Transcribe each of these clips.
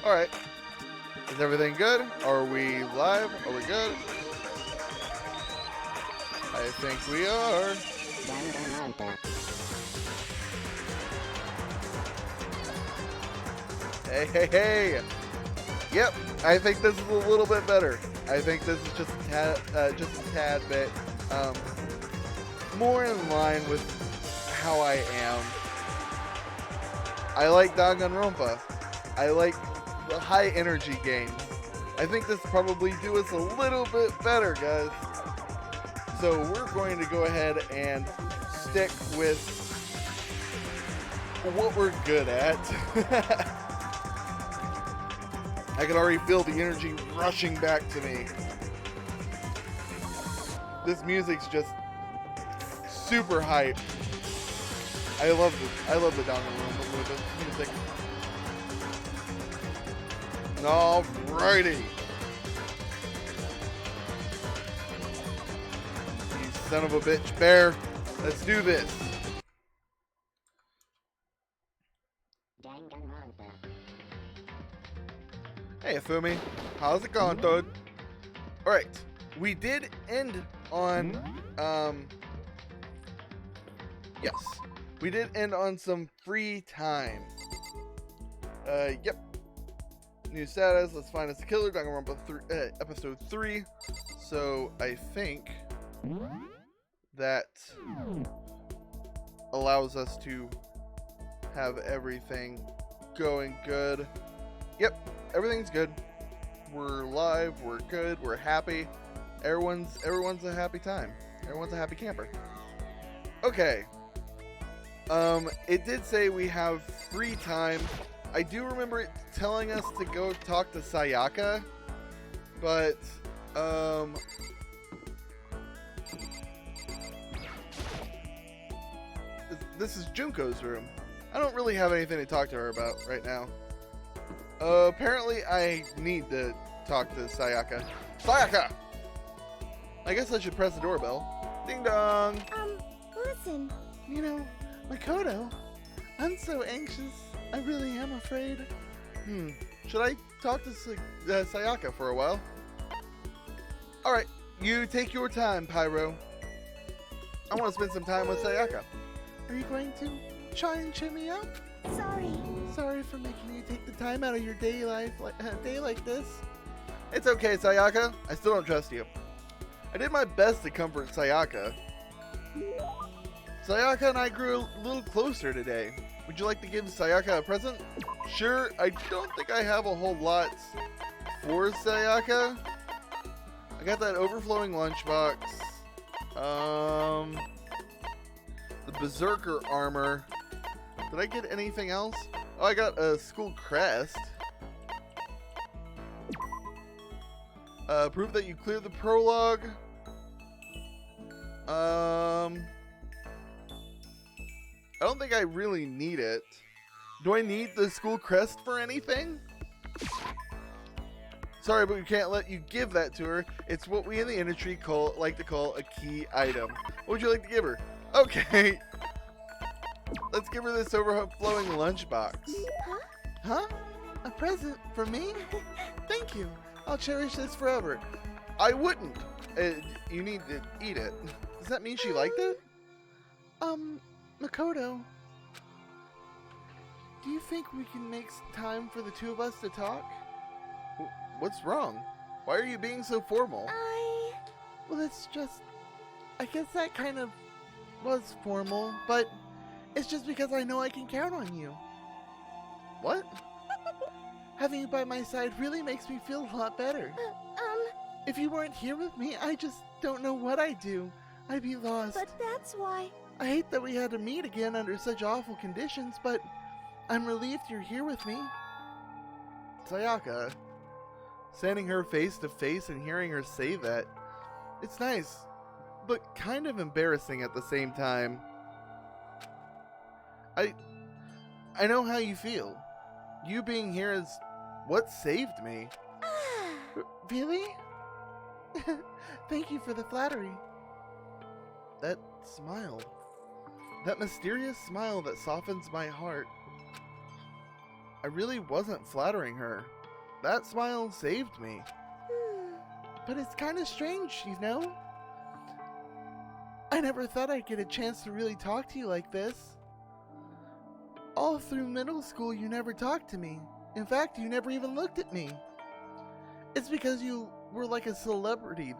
Alright. Is everything good? Are we live? Are we good? I think we are. Hey, hey, hey! Yep, I think this is a little bit better. I think this is just a tad bit more in line with how I am. I like Danganronpa. I like the high energy games. I think this probably do us a little bit better, guys. So we're going to go ahead and stick with what we're good at. I can already feel the energy rushing back to me. This music's just super hype. I love this. I love the Danganronpa music. Alrighty. You son of a bitch, bear. Let's do this. Hey, Afumi. How's it going, dude? Alright. We did end on, yes. We did end on some free time. Yep. New status. Let's find us the killer. Danganronpa episode 3. So, I think that allows us to have everything going good. Yep. Everything's good. We're live. We're good. We're happy. Everyone's a happy time. Everyone's a happy camper. Okay. It did say we have free time. I do remember it telling us to go talk to Sayaka, but this is Junko's room. I don't really have anything to talk to her about right now. Apparently I need to talk to Sayaka. Sayaka! I guess I should press the doorbell. Ding dong! Listen. You know, Makoto, I'm so anxious. I really am afraid. Should I talk to Sayaka for a while? Alright, you take your time, Pyro. I want to spend some time with Sayaka. Are you going to try and cheer me up? Sorry. Sorry for making you take the time out of your day like this. It's okay, Sayaka. I still don't trust you. I did my best to comfort Sayaka. Sayaka and I grew a little closer today. Would you like to give Sayaka a present? Sure, I don't think I have a whole lot for Sayaka. I got that overflowing lunchbox. The Berserker armor. Did I get anything else? Oh, I got a school crest. Prove that you cleared the prologue. I don't think I really need it. Do I need the school crest for anything? Sorry, but we can't let you give that to her. It's what we in the industry like to call a key item. What would you like to give her? Okay. Let's give her this overflowing lunchbox. Huh? Huh? A present for me? Thank you. I'll cherish this forever. I wouldn't. You need to eat it. Does that mean she liked it? Makoto. Do you think we can make time for the two of us to talk? What's wrong? Why are you being so formal? Well, it's just... I guess that kind of was formal, but it's just because I know I can count on you. What? Having you by my side really makes me feel a lot better. If you weren't here with me, I just don't know what I'd do. I'd be lost. But that's why. I hate that we had to meet again under such awful conditions, but I'm relieved you're here with me. Sayaka. Standing her face to face and hearing her say that. It's nice, but kind of embarrassing at the same time. I know how you feel. You being here is what saved me. Really? Thank you for the flattery. That smile. That mysterious smile that softens my heart. I really wasn't flattering her. That smile saved me. But it's kind of strange, you know? I never thought I'd get a chance to really talk to you like this. All through middle school, you never talked to me. In fact, you never even looked at me. It's because you were like a celebrity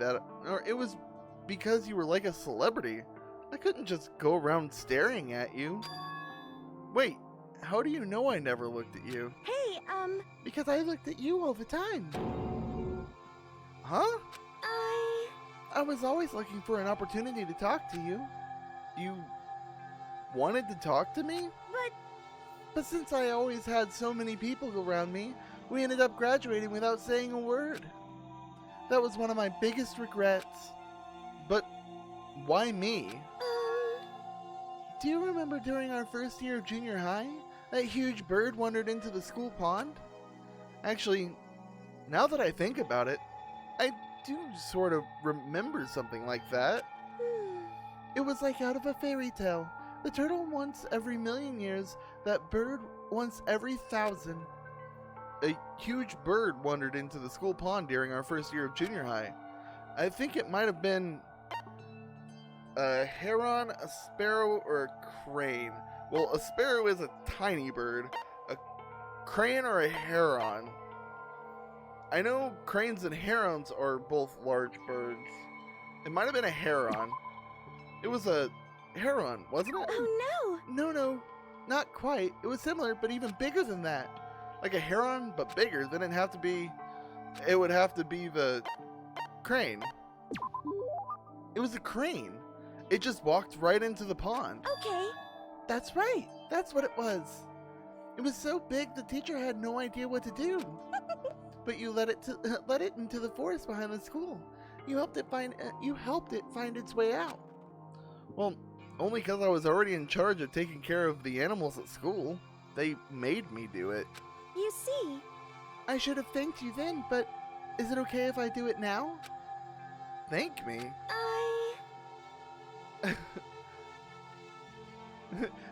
it was because you were like a celebrity. I couldn't just go around staring at you. Wait, how do you know I never looked at you? Hey, Because I looked at you all the time. Huh? I was always looking for an opportunity to talk to you. You wanted to talk to me? But since I always had so many people around me, we ended up graduating without saying a word. That was one of my biggest regrets. But why me? Do you remember during our first year of junior high, that huge bird wandered into the school pond? Actually, now that I think about it, I do sort of remember something like that. It was like out of a fairy tale. The turtle once every 1,000,000 years, that bird once every 1,000. A huge bird wandered into the school pond during our first year of junior high. I think it might have been a heron, a sparrow, or a crane. Well, a sparrow is a tiny bird. A crane or a heron. I know cranes and herons are both large birds. It might have been a heron. It was a heron, wasn't it? Oh no! No, not quite. It was similar, but even bigger than that. Like a heron, but bigger. Then it would have to be the crane. It was a crane. It just walked right into the pond. Okay. That's right. That's what it was. It was so big the teacher had no idea what to do. But you let it into the forest behind the school. You helped it find its way out. Well, only because I was already in charge of taking care of the animals at school. They made me do it. You see. I should have thanked you then, but is it okay if I do it now? Thank me?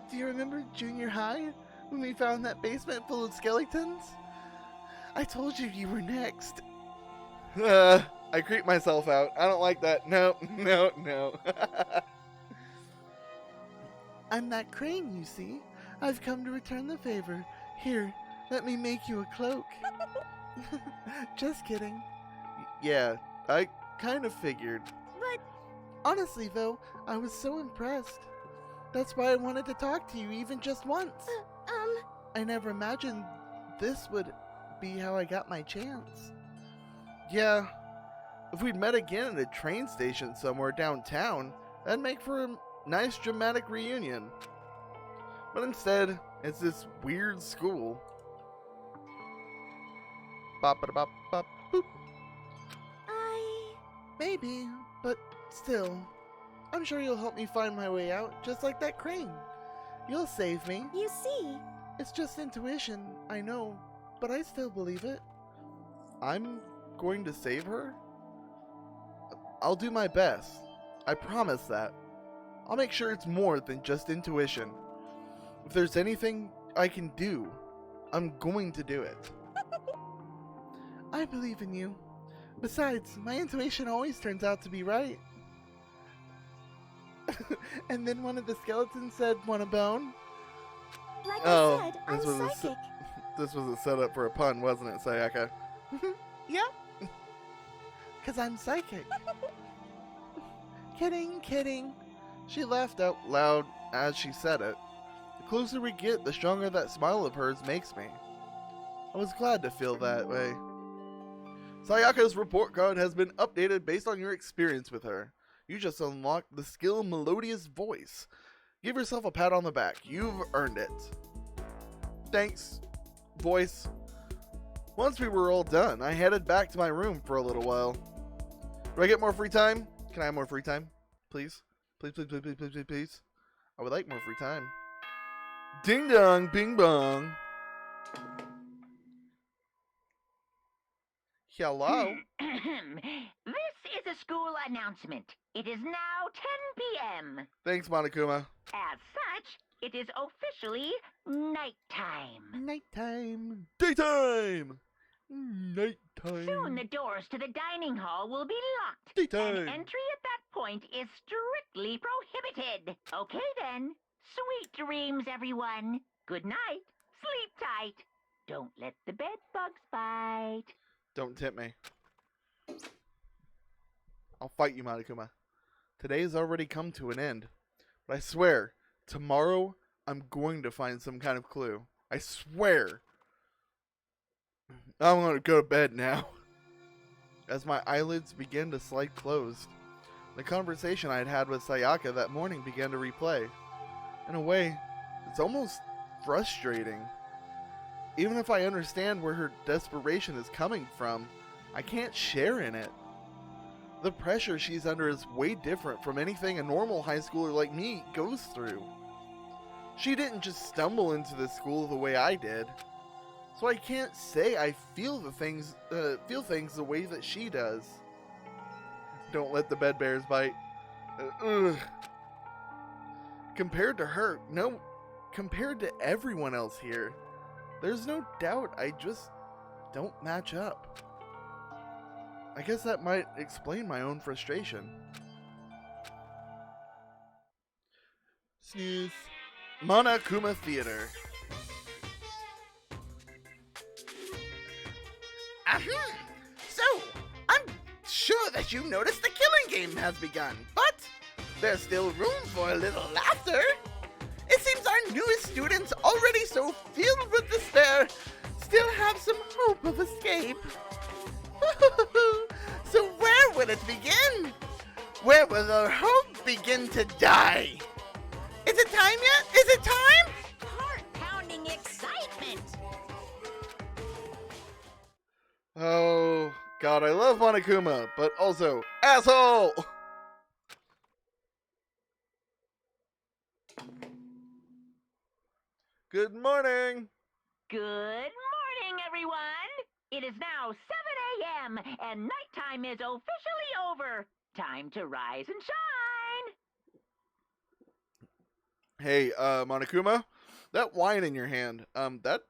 Do you remember junior high? When we found that basement full of skeletons? I told you you were next. I creep myself out. I don't like that. No. I'm that crane, you see. I've come to return the favor. Here, let me make you a cloak. Just kidding. Yeah, I kind of figured. But honestly, though, I was so impressed. That's why I wanted to talk to you even just once. I never imagined this would be how I got my chance. Yeah, if we'd met again at a train station somewhere downtown, that'd make for a nice dramatic reunion. But instead, it's this weird school. Bop-a-da-bop-bop, boop. Maybe, but still, I'm sure you'll help me find my way out, just like that crane. You'll save me. You see. It's just intuition, I know, but I still believe it. I'm going to save her? I'll do my best. I promise that. I'll make sure it's more than just intuition. If there's anything I can do, I'm going to do it. I believe in you. Besides, my intuition always turns out to be right. And then one of the skeletons said, "Want a bone?" Like I said, I'm this was psychic. This was a setup for a pun, wasn't it, Sayaka? Yep. Because I'm psychic. Kidding. She laughed out loud as she said it. The closer we get, the stronger that smile of hers makes me. I was glad to feel that way. Sayaka's report card has been updated based on your experience with her. You just unlocked the skill Melodious Voice. Give yourself a pat on the back. You've earned it. Thanks, Voice. Once we were all done, I headed back to my room for a little while. Do I get more free time? Can I have more free time? Please? Please. I would like more free time. Ding dong, bing bong. Hello? This is a school announcement. It is now 10 p.m. Thanks, Monokuma. As such, It is officially nighttime. Nighttime. Daytime. Nighttime. Soon the doors to the dining hall will be locked. Daytime. And entry at that point is strictly prohibited. Okay then. Sweet dreams, everyone. Good night. Sleep tight. Don't let the bed bugs bite. Don't tempt me. I'll fight you, Monokuma. Today has already come to an end. But I swear, tomorrow I'm going to find some kind of clue. I swear. I'm going to go to bed now. As my eyelids began to slide closed, the conversation I had had with Sayaka that morning began to replay. In a way, it's almost frustrating. Even if I understand where her desperation is coming from, I can't share in it. The pressure she's under is way different from anything a normal high schooler like me goes through. She didn't just stumble into this school the way I did. So I can't say I feel things the way that she does. Don't let the bed bears bite. Compared to her, no, compared to everyone else here, there's no doubt I just don't match up. I guess that might explain my own frustration. Snooze. Monokuma Theater. So, I'm sure that you noticed the killing game has begun, but there's still room for a little laughter. It seems our newest students, already so filled with despair, still have some hope of escape. So where will it begin? Where will their hope begin to die? Is it time yet? Is it time? Heart-pounding excitement. Oh, God, I love Monokuma, but also, asshole! Good morning! Good morning, everyone. It is now 7 a.m. and nighttime is officially over. Time to rise and shine. Hey, Monokuma, that wine in your hand, that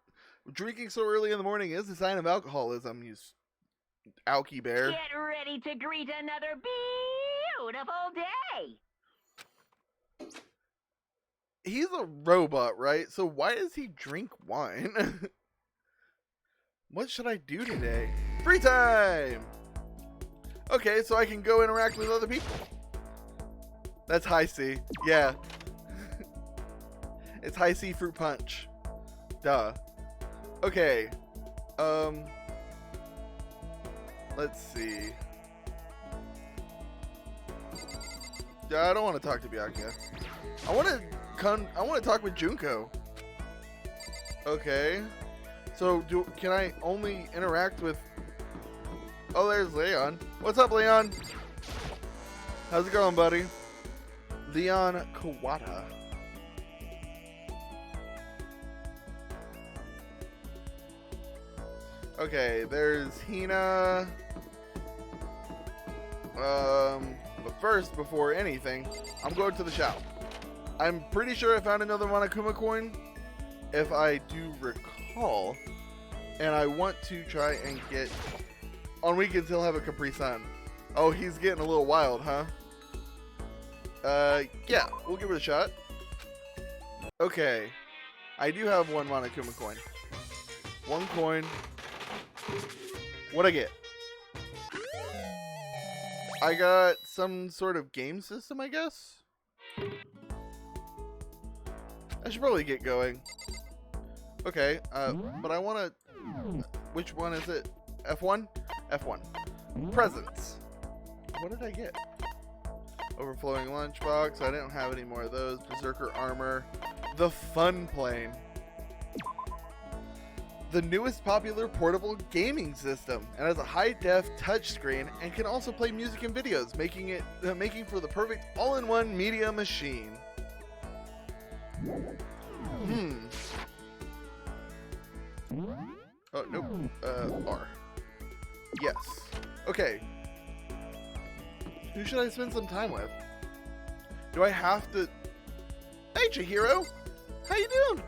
drinking so early in the morning is a sign of alcoholism, you alky bear. Get ready to greet another beautiful day. He's a robot, right? So why does he drink wine? What should I do today? Free time! Okay, so I can go interact with other people. That's high C. Yeah. It's high C fruit punch. Duh. Okay. Let's see. Yeah, I don't want to talk to Byakuya. I want to talk with Junko. Okay. So can I only interact with? Oh, there's Leon. What's up, Leon? How's it going, buddy? Leon Kawata. Okay, there's Hina. But first, before anything, I'm going to the shop. I'm pretty sure I found another Monokuma coin, if I do recall. And I want to try and get... On weekends, he'll have a Capri Sun. Oh, he's getting a little wild, huh? Yeah, we'll give it a shot. Okay. I do have one Monokuma coin. One coin. What'd I get? I got some sort of game system, I guess? I should probably get going. Okay, but I want to... Which one is it? F1? F1. Presents. What did I get? Overflowing lunchbox. I didn't have any more of those. Berserker armor. The fun plane. The newest popular portable gaming system, and has a high-def touchscreen and can also play music and videos, making for the perfect all-in-one media machine. Oh, nope. R. Yes. Okay. Who should I spend some time with? Do I have to... Hey, Chihiro! How you doing?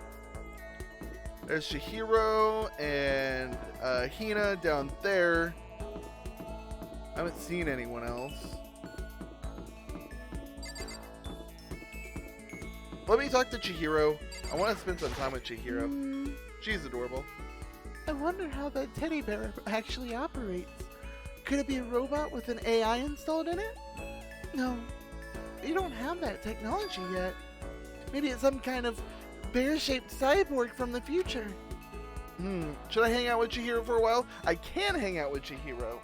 There's Chihiro and Hina down there. I haven't seen anyone else. Let me talk to Chihiro. I want to spend some time with Chihiro. She's adorable. I wonder how that teddy bear actually operates. Could it be a robot with an AI installed in it? No, you don't have that technology yet. Maybe it's some kind of bear-shaped cyborg from the future. Should I hang out with Chihiro for a while? I can hang out with Chihiro.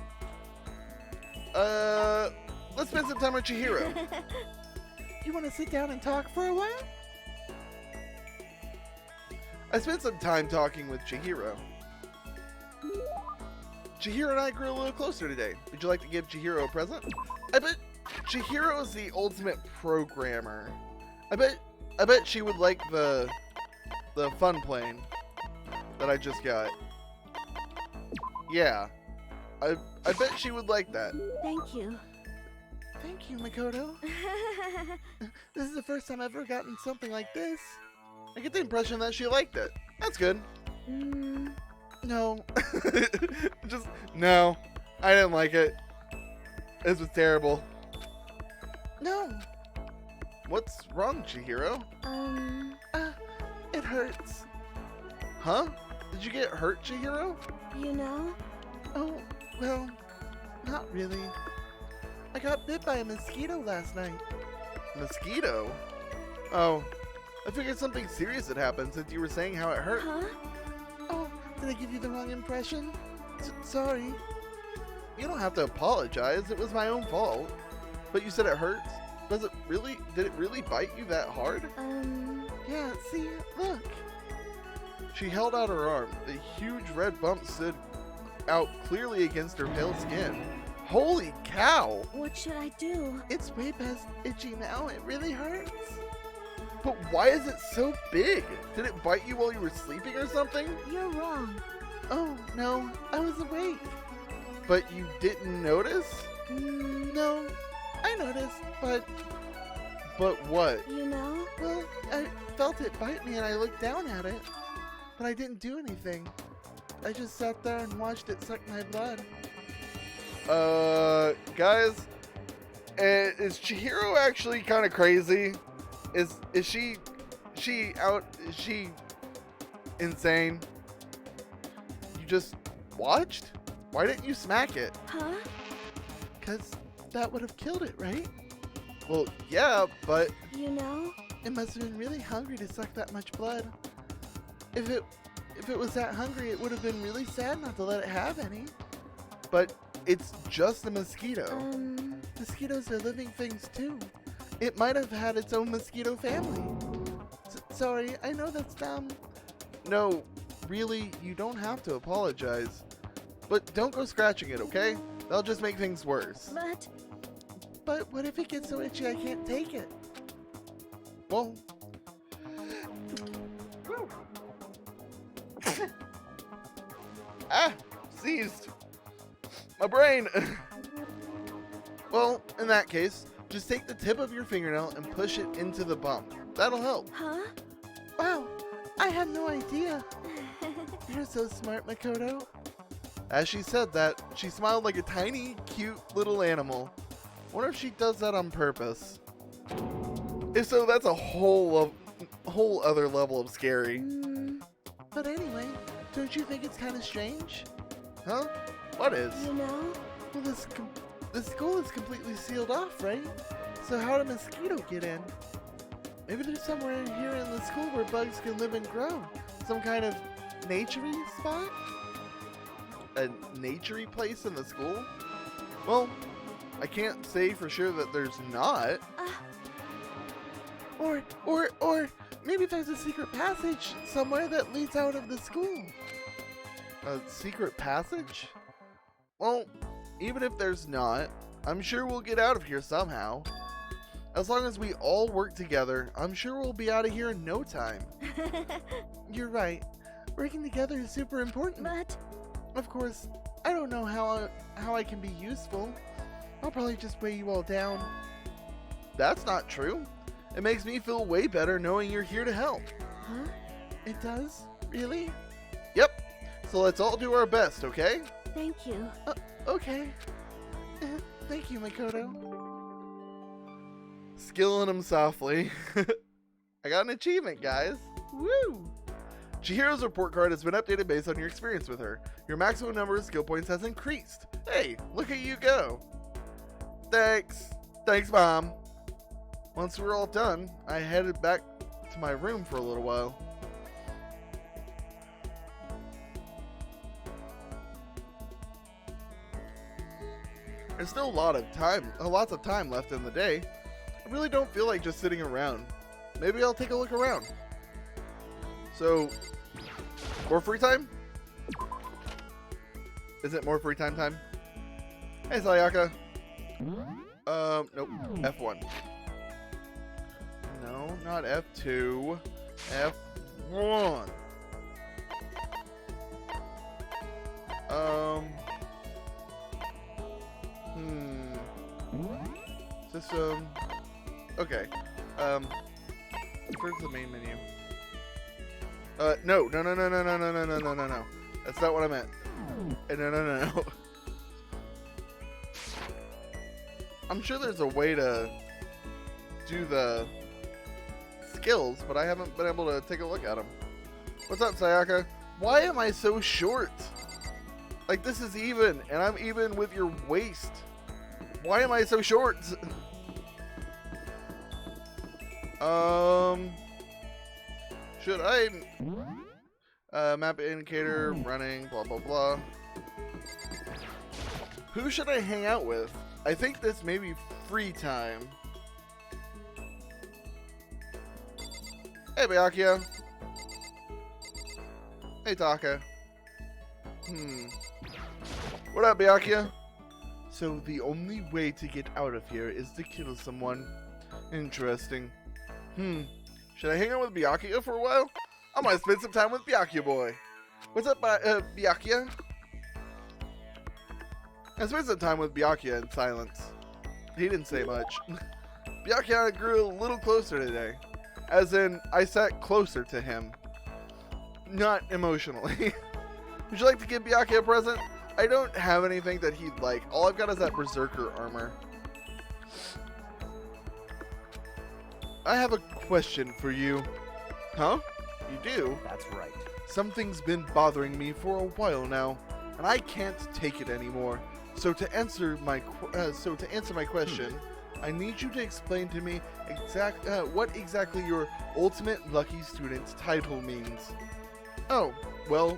Let's spend some time with Chihiro. You want to sit down and talk for a while? I spent some time talking with Chihiro. Chihiro and I grew a little closer today. Would you like to give Chihiro a present? I bet Chihiro is the ultimate programmer. I bet she would like the fun plane that I just got. Yeah. I bet she would like that. Thank you. Thank you, Makoto. This is the first time I've ever gotten something like this. I get the impression that she liked it. That's good. No. Just, no. I didn't like it. This was terrible. No. What's wrong, Chihiro? It hurts. Huh? Did you get hurt, Chihiro? You know? Oh, well, not really. I got bit by a mosquito last night. Mosquito? Oh, I figured something serious had happened since you were saying how it hurt. Huh? Oh, did I give you the wrong impression? Sorry. You don't have to apologize. It was my own fault. But you said it hurts? Did it really bite you that hard? Yeah, see, look. She held out her arm. The huge red bump stood out clearly against her pale skin. Holy cow! What should I do? It's way past itchy now. It really hurts. But why is it so big? Did it bite you while you were sleeping or something? You're wrong. Oh, no. I was awake. But you didn't notice? No. I noticed, but... But what? You know? Well, I felt it bite me and I looked down at it. But I didn't do anything. I just sat there and watched it suck my blood. Guys, is Chihiro actually kind of crazy? Is she insane? You just watched? Why didn't you smack it? Huh? 'Cause that would have killed it, right? Well, yeah, but You know? it must have been really hungry to suck that much blood. If it was that hungry, it would have been really sad not to let it have any. But it's just a mosquito. Mosquitoes are living things too. It might have had its own mosquito family. Sorry, I know that's dumb. No, really, you don't have to apologize. But don't go scratching it, okay? That'll just make things worse. But what if it gets so itchy I can't take it? Well... Seized. My brain. Well, in that case, just take the tip of your fingernail and push it into the bump. That'll help. Huh? Wow, I had no idea. You're so smart, Makoto. As she said that, she smiled like a tiny, cute little animal. Wonder if she does that on purpose. If so, that's a whole other level of scary. But anyway, don't you think it's kind of strange? Huh? What is? You know? Well, this school is completely sealed off, right? So how did a mosquito get in? Maybe there's somewhere in here in the school where bugs can live and grow. Some kind of naturey spot? A naturey place in the school? Well, I can't say for sure that there's not. Or maybe there's a secret passage somewhere that leads out of the school. A secret passage? Well, even if there's not, I'm sure we'll get out of here somehow. As long as we all work together, I'm sure we'll be out of here in no time. You're right. Working together is super important. But... Of course, I don't know how I can be useful. I'll probably just weigh you all down. That's not true. It makes me feel way better knowing you're here to help. Huh? It does? Really? Yep. So let's all do our best, okay? Thank you. Okay. Thank you, Makoto. Skilling him softly. I got an achievement, guys. Woo! Chihiro's report card has been updated based on your experience with her. Your maximum number of skill points has increased. Hey, look at you go. Thanks. Thanks, Mom. Once we're all done, I headed back to my room for a little while. There's still lots of time left in the day. I really don't feel like just sitting around. Maybe I'll take a look around. So, more free time? Is it more free time time? Hey, Sayaka. Nope. F1. No, not F2. F1. System. Okay. Where's the main menu? No. That's not what I meant. No. I'm sure there's a way to do the skills, but I haven't been able to take a look at them. What's up, Sayaka? Why am I so short? Like, this is even, and I'm even with your waist. Why am I so short? Should I? Map indicator, running, blah, blah, blah. Who should I hang out with? I think this may be free time. Hey, Byakuya. Hey, Taka. What up, Byakuya? So the only way to get out of here is to kill someone. Interesting. Should I hang out with Byakuya for a while? I might spend some time with Byakuya boy. What's up, Byakuya? I spent some time with Byakuya in silence. He didn't say much. Byakuya and I grew a little closer today. As in, I sat closer to him. Not emotionally. Would you like to give Byakuya a present? I don't have anything that he'd like. All I've got is that Berserker armor. I have a question for you. Huh? You do? That's right. Something's been bothering me for a while now, and I can't take it anymore. So to answer my question, I need you to explain to me what exactly your Ultimate Lucky Student's title means. Oh, well,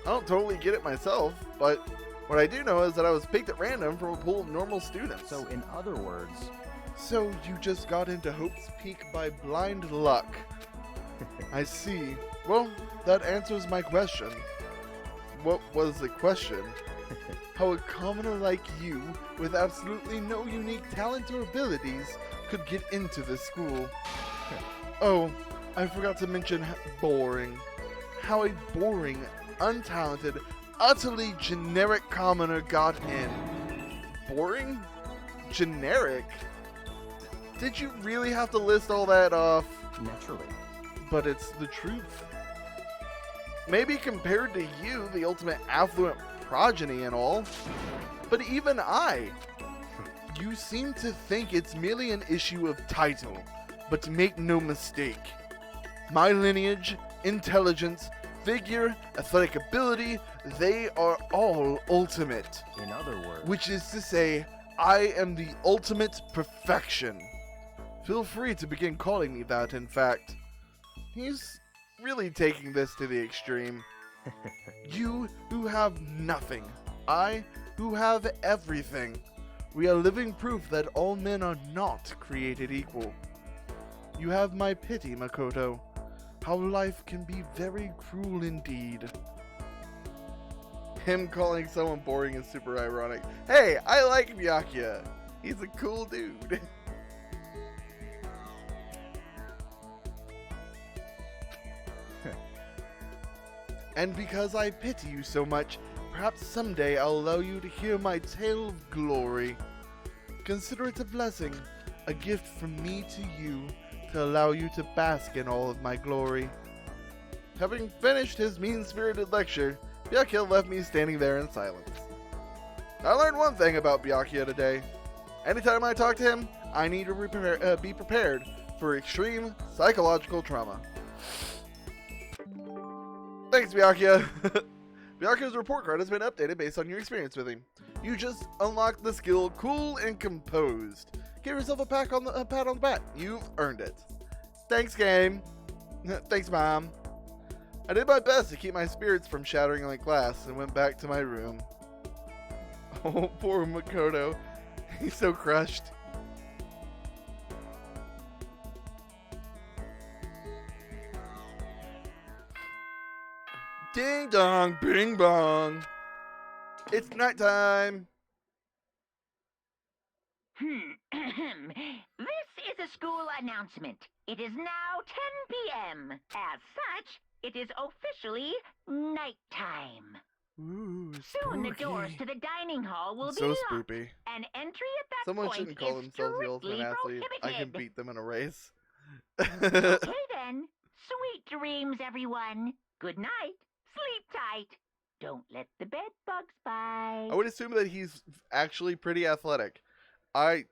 I don't totally get it myself, but what I do know is that I was picked at random from a pool of normal students. So in other words... So you just got into Hope's Peak by blind luck. I see. Well, that answers my question. What was the question? How a commoner like you, with absolutely no unique talent or abilities, could get into this school. Oh, I forgot to mention boring. How a boring, untalented, utterly generic commoner got in. Boring? Generic? Did you really have to list all that off? Naturally. But it's the truth. Maybe compared to you, the ultimate affluent progeny and all, but even you seem to think it's merely an issue of title, but make no mistake. My lineage, intelligence, figure, athletic ability, they are all ultimate. In other words... Which is to say, I am the ultimate perfection. Feel free to begin calling me that, in fact. He's really taking this to the extreme. You who have nothing, I who have everything. We are living proof that all men are not created equal. You have my pity, Makoto. How life can be very cruel indeed. Him calling someone boring is super ironic. Hey, I like Byakuya. He's a cool dude. And because I pity you so much, perhaps someday I'll allow you to hear my tale of glory. Consider it a blessing, a gift from me to you, to allow you to bask in all of my glory. Having finished his mean-spirited lecture, Byakuya left me standing there in silence. I learned one thing about Byakuya today. Anytime I talk to him, I need to be prepared for extreme psychological trauma. Thanks, Byakuya. Byakuya's report card has been updated based on your experience with him. You just unlocked the skill Cool and Composed. Give yourself a pat on the back. You've earned it. Thanks, game. Thanks, Mom. I did my best to keep my spirits from shattering like glass and went back to my room. Oh, poor Makoto. He's so crushed. Ding dong, bing bong. It's nighttime. This is a school announcement. It is now 10 p.m. As such, it is officially nighttime. Ooh, Soon the spooky. doors to the dining hall will So be locked. spoopy. An entry at that Someone point shouldn't call is themselves the ultimate strictly athlete. I can prohibited. beat them in a race. Okay then. Sweet dreams, everyone. Good night. Sleep tight. Don't let the bed bugs bite. I would assume that he's actually pretty athletic. I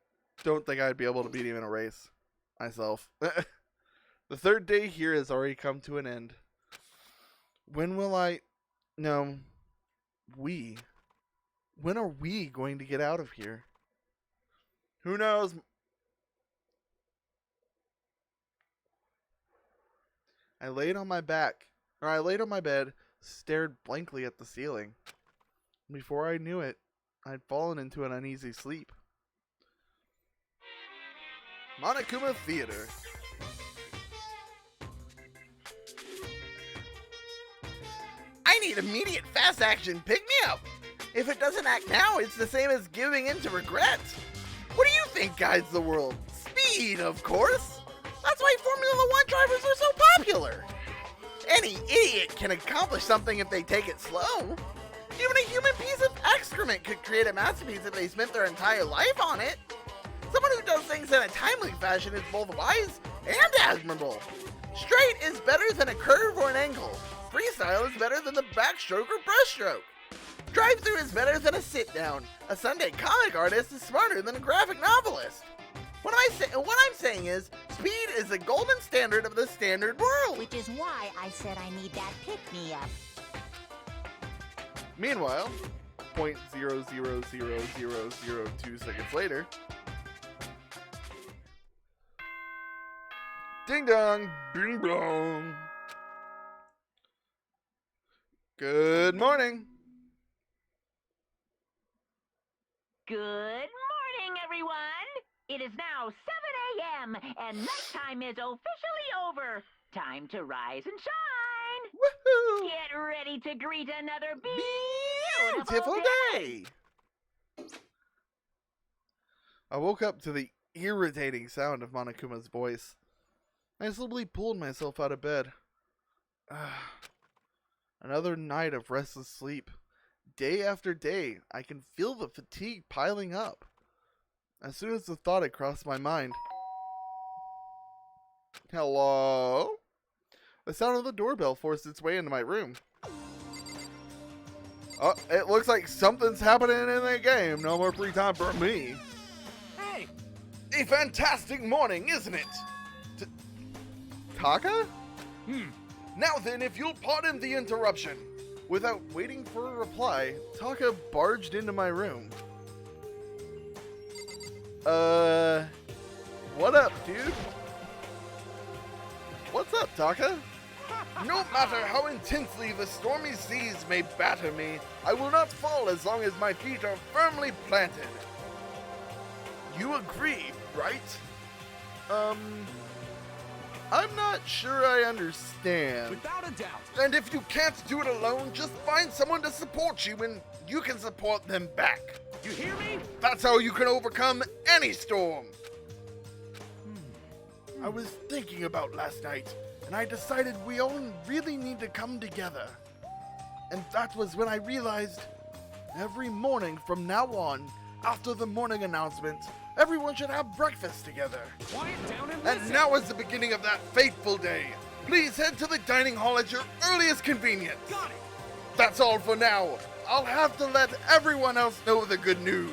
don't think I'd be able to beat him in a race myself. The third day here has already come to an end. When will I... No. We. When are we going to get out of here? Who knows? I laid on my bed, stared blankly at the ceiling. Before I knew it, I'd fallen into an uneasy sleep. Monokuma Theater. I need immediate fast action pick-me-up. If it doesn't act now, it's the same as giving in to regret. What do you think guides the world? Speed, of course. That's why Formula One drivers are so popular. Any idiot can accomplish something if they take it slow. Even a human piece of excrement could create a masterpiece if they spent their entire life on it. Someone who does things in a timely fashion is both wise and admirable. Straight is better than a curve or an angle. Freestyle is better than the backstroke or brushstroke. Drive-through is better than a sit-down. A Sunday comic artist is smarter than a graphic novelist. What I'm saying is, speed is the golden standard of the standard world. Which is why I said I need that pick-me-up. Meanwhile, 0.000002 seconds later. Ding dong, bing bong. Good morning. Good morning, everyone. It is now 7 a.m. and nighttime is officially over. Time to rise and shine. Woohoo! Get ready to greet another Beautiful day. I woke up to the irritating sound of Monokuma's voice. I slowly pulled myself out of bed. Another night of restless sleep. Day after day, I can feel the fatigue piling up. As soon as the thought had crossed my mind. Hello? The sound of the doorbell forced its way into my room. Oh, it looks like something's happening in the game. No more free time for me. Hey! A fantastic morning, isn't it? Taka? Now then, if you'll pardon the interruption. Without waiting for a reply, Taka barged into my room. What up, dude? What's up, Taka? No matter how intensely the stormy seas may batter me, I will not fall as long as my feet are firmly planted. You agree, right? I'm not sure I understand. Without a doubt. And if you can't do it alone, just find someone to support you and you can support them back. You hear me? That's how you can overcome any storm. I was thinking about last night, and I decided we all really need to come together. And that was when I realized every morning from now on, after the morning announcement, everyone should have breakfast together. Quiet down and And listen. now is the beginning of that fateful day. Please head to the dining hall at your earliest convenience. Got it. That's all for now. I'll have to let everyone else know the good news.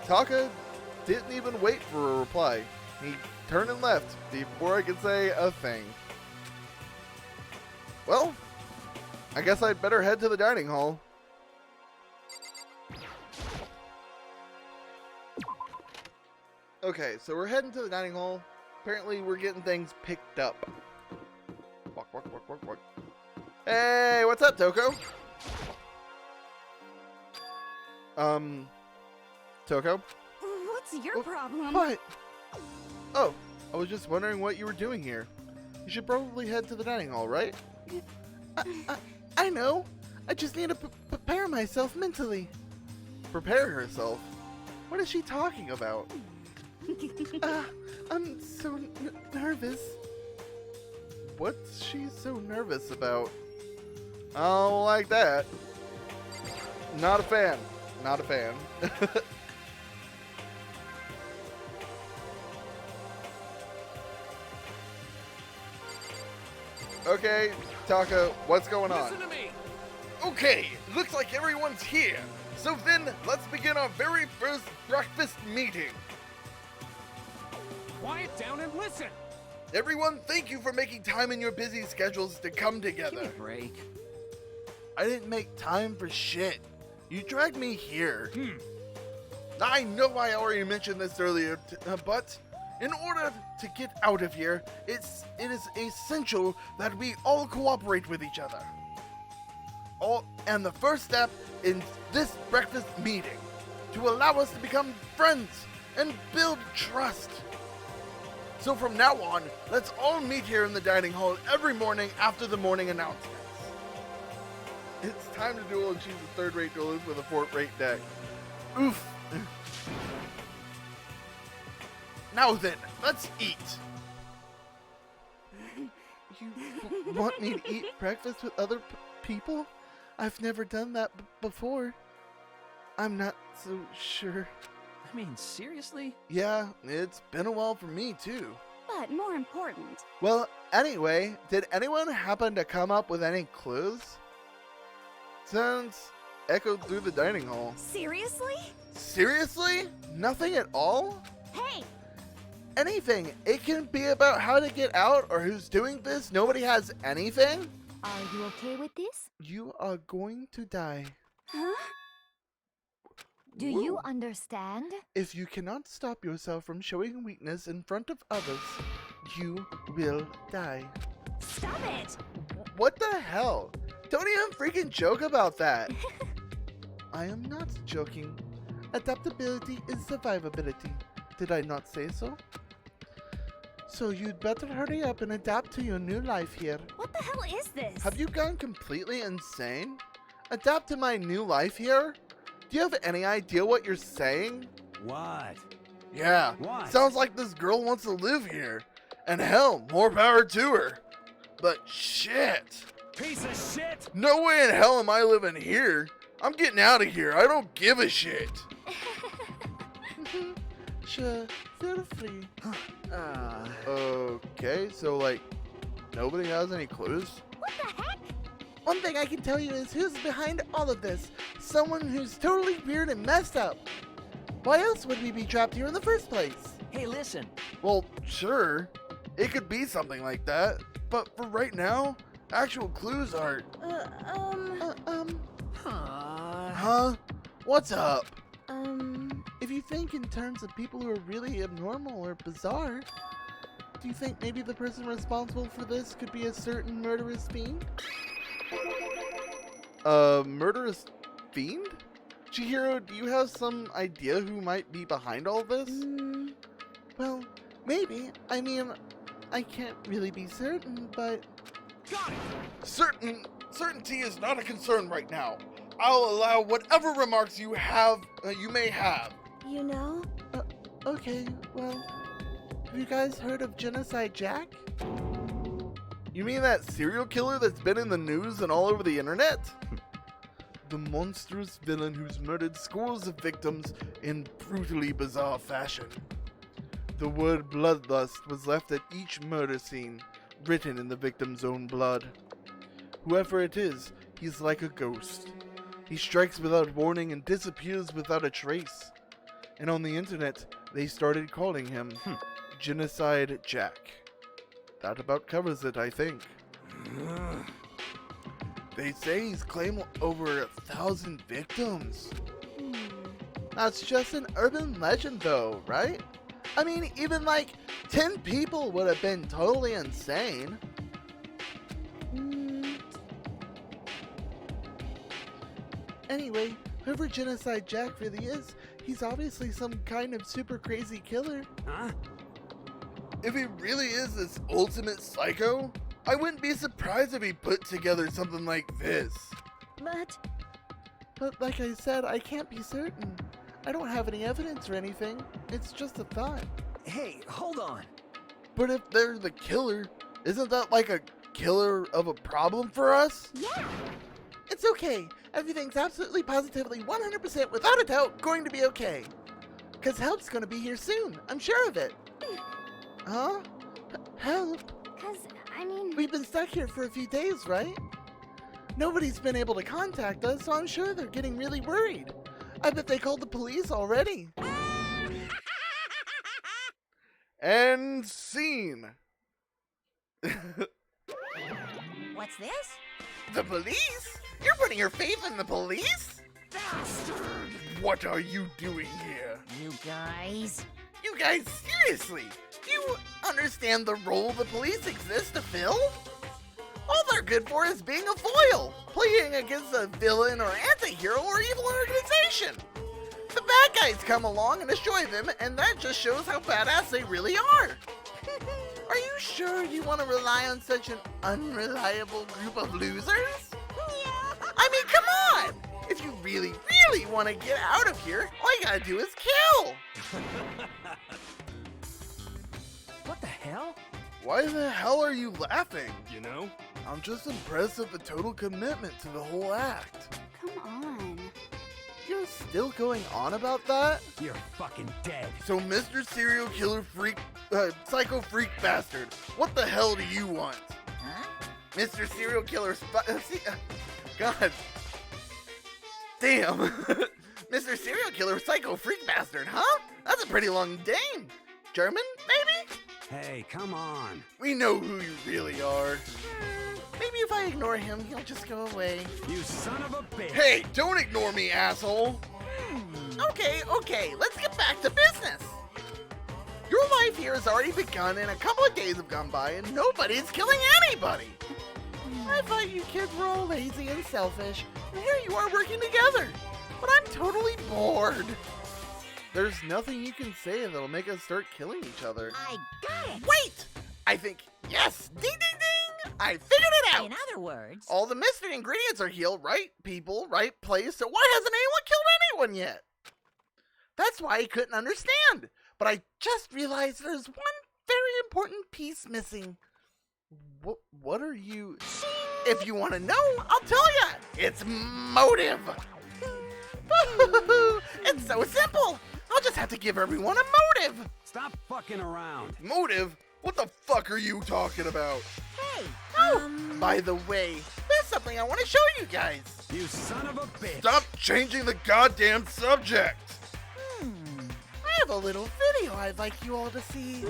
Taka didn't even wait for a reply. He turned and left before I could say a thing. Well, I guess I'd better head to the dining hall. Okay, so we're heading to the dining hall. Apparently we're getting things picked up. Walk, walk, walk, walk, walk. Hey, what's up, Toko? Toko? What's your problem? What? Oh, I was just wondering what you were doing here. You should probably head to the dining hall, right? I know. I just need to prepare myself mentally. Prepare herself? What is she talking about? I'm so nervous. What's she so nervous about? I don't like that. Not a fan. Not a fan. Okay, Taka, what's going on? Listen to me. Okay, looks like everyone's here. So then, let's begin our very first breakfast meeting. Quiet down and listen. Everyone, thank you for making time in your busy schedules to come Give me together. a break. I didn't make time for shit. You dragged me here. I know I already mentioned this earlier, but in order to get out of here, it is essential that we all cooperate with each other. And the first step in this breakfast meeting, to allow us to become friends and build trust. So from now on, let's all meet here in the dining hall every morning after the morning announcements. It's time to duel, and she's a third-rate duelist with a fourth-rate deck. Oof. Now then, let's eat. You want me to eat breakfast with other people? I've never done that before. I'm not so sure. I mean, seriously? Yeah, it's been a while for me too. But more important, Well, anyway, did anyone happen to come up with any clues? Sounds echoed through the dining hall. seriously? Seriously? Nothing at all? Hey, Anything. It can be about how to get out or who's doing this. Nobody has anything? Are you okay with this? You are going to die. huh? Do you understand? If you cannot stop yourself from showing weakness in front of others, you will die. Stop it! What the hell? Don't even freaking joke about that. I am not joking. Adaptability is survivability. Did I not say so? So you'd better hurry up and adapt to your new life here. What the hell is this? Have you gone completely insane? Adapt to my new life here? Do you have any idea what you're saying? What? Yeah, What? sounds like this girl wants to live here. And hell, more power to her. But shit. Piece of shit! No way in hell am I living here. I'm getting out of here. I don't give a shit. Sure, feel free. Okay, so like, nobody has any clues? What the heck? One thing I can tell you is who's behind all of this. Someone who's totally weird and messed up. Why else would we be trapped here in the first place? Hey, listen. Well, sure. It could be something like that. But for right now, actual clues are... Huh? What's up? If you think in terms of people who are really abnormal or bizarre, do you think maybe the person responsible for this could be a certain murderous fiend? Murderous fiend? Chihiro, do you have some idea who might be behind all this? Well, maybe. I mean, I can't really be certain, but... Got it! Certainty is not a concern right now. I'll allow whatever remarks you may have. You know? Okay, well, have you guys heard of Genocide Jack? You mean that serial killer that's been in the news and all over the internet? The monstrous villain who's murdered scores of victims in brutally bizarre fashion. The word bloodlust was left at each murder scene, written in the victim's own blood. Whoever it is, he's like a ghost. He strikes without warning and disappears without a trace. And on the internet, they started calling him Genocide Jack. That about covers it, I think. They say he's claimed over 1,000 victims. That's just an urban legend though, right? I mean, even like 10 people would have been totally insane. Anyway, whoever Genocide Jack really is, he's obviously some kind of super crazy killer. Huh? If he really is this ultimate psycho, I wouldn't be surprised if he put together something like this. But like I said, I can't be certain. I don't have any evidence or anything. It's just a thought. Hey, hold on. But if they're the killer, isn't that like a killer of a problem for us? Yeah. It's okay. Everything's absolutely positively 100% without a doubt going to be okay. Cause help's gonna be here soon. I'm sure of it. Huh? Help? Cause, I mean... We've been stuck here for a few days, right? Nobody's been able to contact us, so I'm sure they're getting really worried. I bet they called the police already. End scene. What's this? The police? You're putting your faith in the police? What are you doing here? You guys... You guys, seriously? Do you understand the role the police exist to fill? All they're good for is being a foil, playing against a villain or anti-hero or evil organization. The bad guys come along and destroy them, and that just shows how badass they really are. Are you sure you want to rely on such an unreliable group of losers? Yeah. I mean, come on! If you really, really want to get out of here, all you gotta do is kill! What the hell? Why the hell are you laughing? You know? I'm just impressed at the total commitment to the whole act. Come on. You're still going on about that? You're fucking dead. So, Mr. Serial Killer Freak, Psycho Freak Bastard, what the hell do you want? Huh? Mr. Serial Killer God. Damn. Mr. Serial Killer Psycho Freak Bastard, huh? That's a pretty long name. German, maybe? Hey, come on. We know who you really are. Maybe if I ignore him, he'll just go away. You son of a bitch. Hey, don't ignore me, asshole! Okay, let's get back to business. Your life here has already begun and a couple of days have gone by and nobody's killing anybody. I thought you kids were all lazy and selfish, and here you are working together. But I'm totally bored. There's nothing you can say that'll make us start killing each other. I got it. Wait! I think, yes, ding ding ding! I figured it out! In other words... All the mystery ingredients are here, right people, right place, so why hasn't anyone killed anyone yet? That's why I couldn't understand. But I just realized there's one very important piece missing. What are you... If you want to know, I'll tell ya. It's motive. It's so simple. I'll just have to give everyone a motive. Stop fucking around. Motive? What the fuck are you talking about? Hey, By the way, there's something I want to show you guys. You son of a bitch. Stop changing the goddamn subject! I have a little video I'd like you all to see.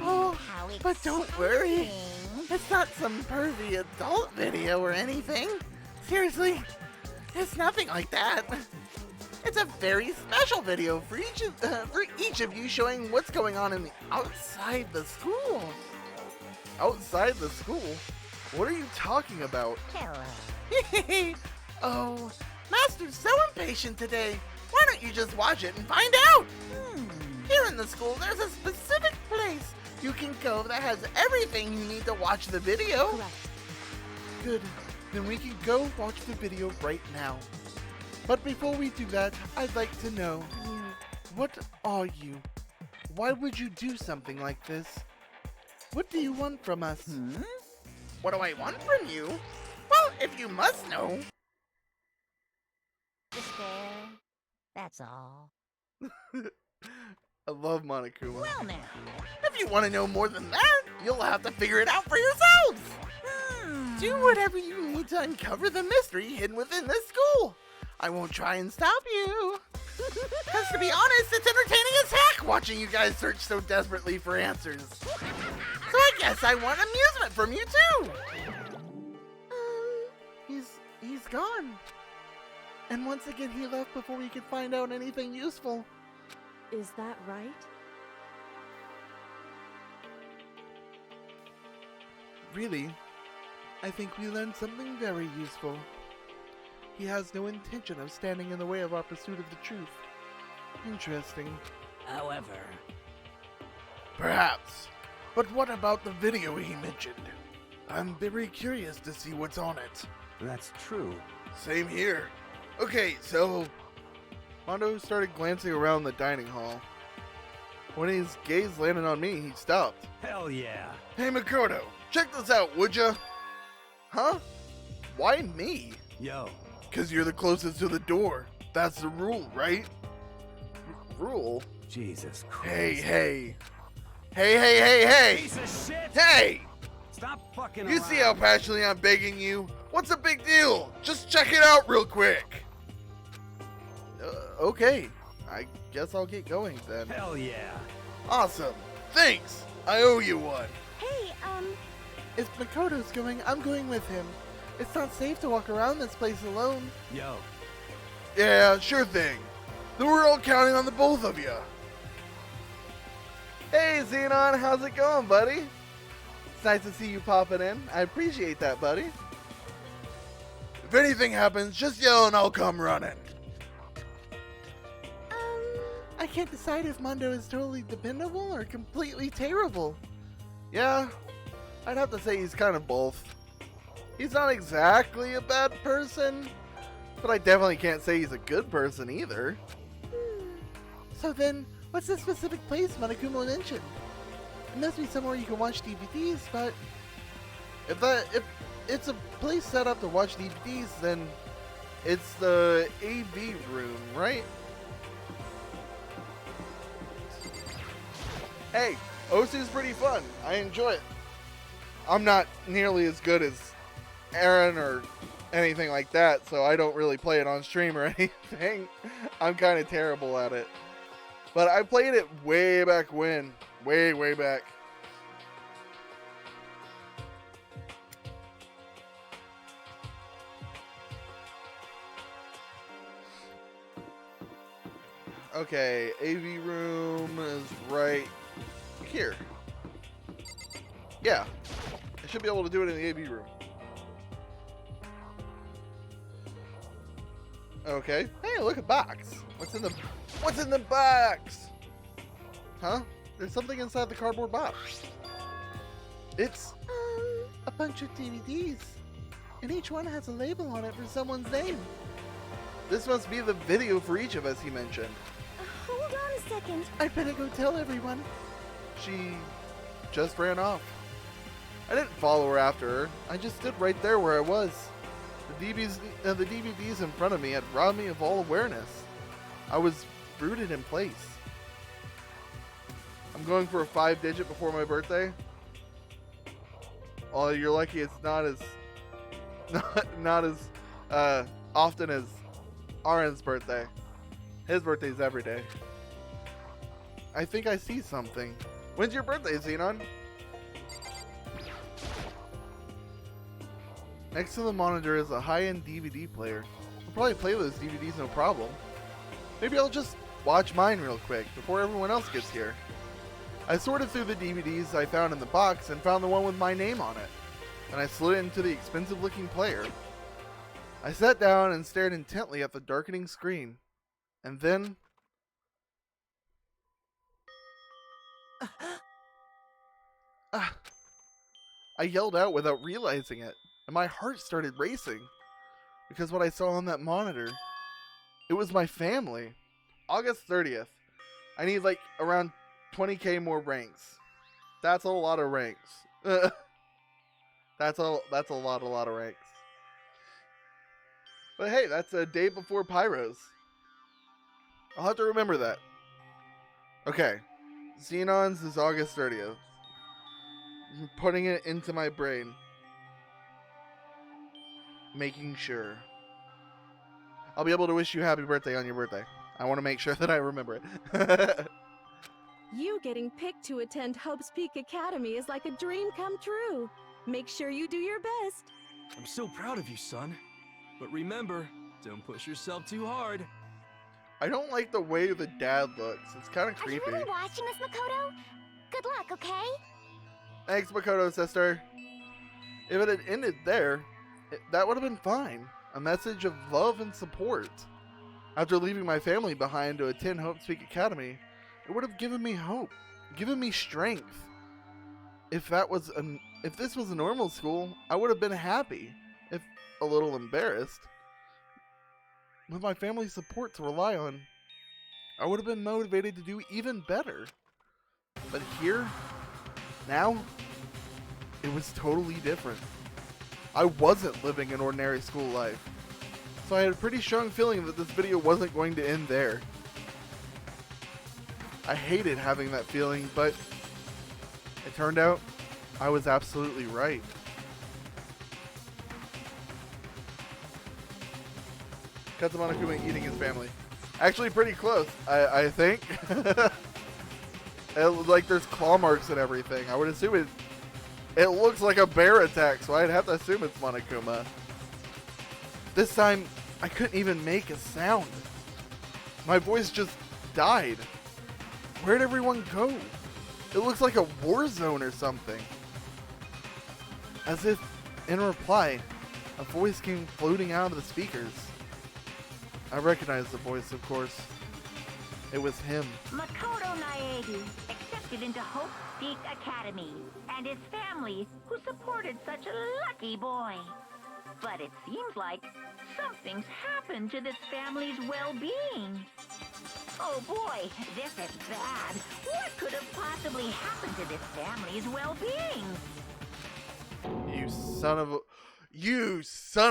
Oh, how but don't worry. exciting. It's not some pervy adult video or anything. Seriously, it's nothing like that. It's a very special video for each of you showing what's going on in the outside the school. Outside the school? What are you talking about? Hello. Oh, Master's so impatient today. Why don't you just watch it and find out? Here in the school, there's a specific place you can go that has everything you need to watch the video. Correct. Good. Then we can go watch the video right now. But before we do that, I'd like to know, what are you? Why would you do something like this? What do you want from us? What do I want from you? Well, if you must know. Despair. That's all. I love Monokuma. Well now. If you want to know more than that, you'll have to figure it out for yourselves. Do whatever you need to uncover the mystery hidden within this school. I won't try and stop you. Because to be honest, it's entertaining as heck watching you guys search so desperately for answers. So I guess I want amusement from you too. He's gone. And once again, he left before we could find out anything useful. Is that right? Really, I think we learned something very useful. He has no intention of standing in the way of our pursuit of the truth. Interesting. However, Perhaps. But what about the video he mentioned? I'm very curious to see what's on it. That's true. Same here. Okay, so Mondo started glancing around the dining hall. When his gaze landed on me, he stopped. Hell yeah. Hey Makoto, check this out, would ya? Huh? Why me? Yo, Cause you're the closest to the door. That's the rule, right? Rule? Jesus Christ. Hey, hey. Hey, hey, hey, hey! Piece of shit! Hey! Stop fucking You around. see how passionately I'm begging you? What's the big deal? Just check it out real quick. Okay. I guess I'll get going then. Hell yeah. Awesome. Thanks. I owe you one. Hey, If Makoto's going, I'm going with him. It's not safe to walk around this place alone. Yo, Yeah, sure thing. Then we're all counting on the both of you. Hey, Xenon, how's it going, buddy? It's nice to see you popping in. I appreciate that, buddy. If anything happens, just yell and I'll come running. I can't decide if Mondo is totally dependable or completely terrible. Yeah, I'd have to say he's kind of both. He's not exactly a bad person, but I definitely can't say he's a good person either. So then, what's the specific place Monokuma mentioned? It must be somewhere you can watch DVDs, but if it's a place set up to watch DVDs, then it's the AV room, right? Hey, OSU's pretty fun. I enjoy it. I'm not nearly as good as Aaron or anything like that, so I don't really play it on stream or anything. I'm kind of terrible at it. But I played it way back when. Way, way back. Okay, AV room is right here. Yeah, I should be able to do it in the AV room. Okay. Hey, look, a box. What's in the box? Huh? There's something inside the cardboard box. It's a bunch of DVDs, and each one has a label on it for someone's name. This must be the video for each of us, he mentioned. hold on a second. I better go tell everyone. She just ran off. I didn't follow her after her. I just stood right there where I was. The DVDs in front of me had robbed me of all awareness. I was rooted in place. I'm going for a 5-digit before my birthday. Oh, you're lucky it's not as often as Aren's birthday. His birthday's every day. I think I see something. When's your birthday, Xenon? Next to the monitor is a high-end DVD player. I'll probably play those DVDs no problem. Maybe I'll just watch mine real quick before everyone else gets here. I sorted through the DVDs I found in the box and found the one with my name on it. And I slid it into the expensive-looking player. I sat down and stared intently at the darkening screen. And then... I yelled out without realizing it, and my heart started racing. Because what I saw on that monitor, it was my family. August 30th. I need like around 20k more ranks. That's a lot of ranks. That's a lot of ranks. But hey, that's a day before Pyros. I'll have to remember that. Okay. Xenon's is August 30th. I'm putting it into my brain. Making sure. I'll be able to wish you happy birthday on your birthday. I want to make sure that I remember it. You getting picked to attend Hope's Peak Academy is like a dream come true. Make sure you do your best. I'm so proud of you, son. But remember, don't push yourself too hard. I don't like the way the dad looks. It's kind of Are you creepy. really watching us, Makoto? Good luck, okay? Thanks, Makoto sister. If it had ended there, that would have been fine. A message of love and support. After leaving my family behind to attend Hope's Peak Academy, it would have given me hope, given me strength. If this was a normal school, I would have been happy, if a little embarrassed. With my family's support to rely on, I would have been motivated to do even better. But here, now, it was totally different. I wasn't living an ordinary school life, so I had a pretty strong feeling that this video wasn't going to end there. I hated having that feeling, but it turned out I was absolutely right. Katsumana Kuma eating his family. Actually pretty close, I think. Like there's claw marks and everything. I would assume it looks like a bear attack, so I'd have to assume it's Monokuma. This time, I couldn't even make a sound. My voice just died. Where'd everyone go? It looks like a war zone or something. As if, in reply, a voice came floating out of the speakers. I recognized the voice, of course. It was him. Makoto Naegi accepted into Hope Peak Academy, and his family, who supported such a lucky boy. But it seems like something's happened to this family's well-being. Oh boy, this is bad. What could have possibly happened to this family's well-being? You son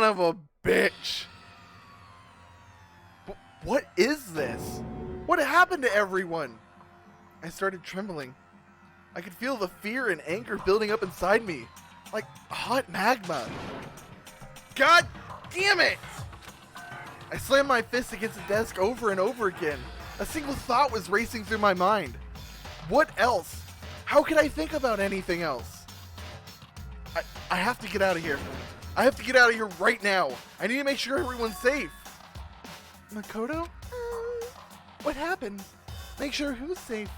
of a bitch! What is this? What happened to everyone? I started trembling. I could feel the fear and anger building up inside me, like hot magma. God damn it! I slammed my fist against the desk over and over again. A single thought was racing through my mind. What else? How could I think about anything else? I have to get out of here. I have to get out of here right now. I need to make sure everyone's safe. Makoto? What happened? Make sure who's safe.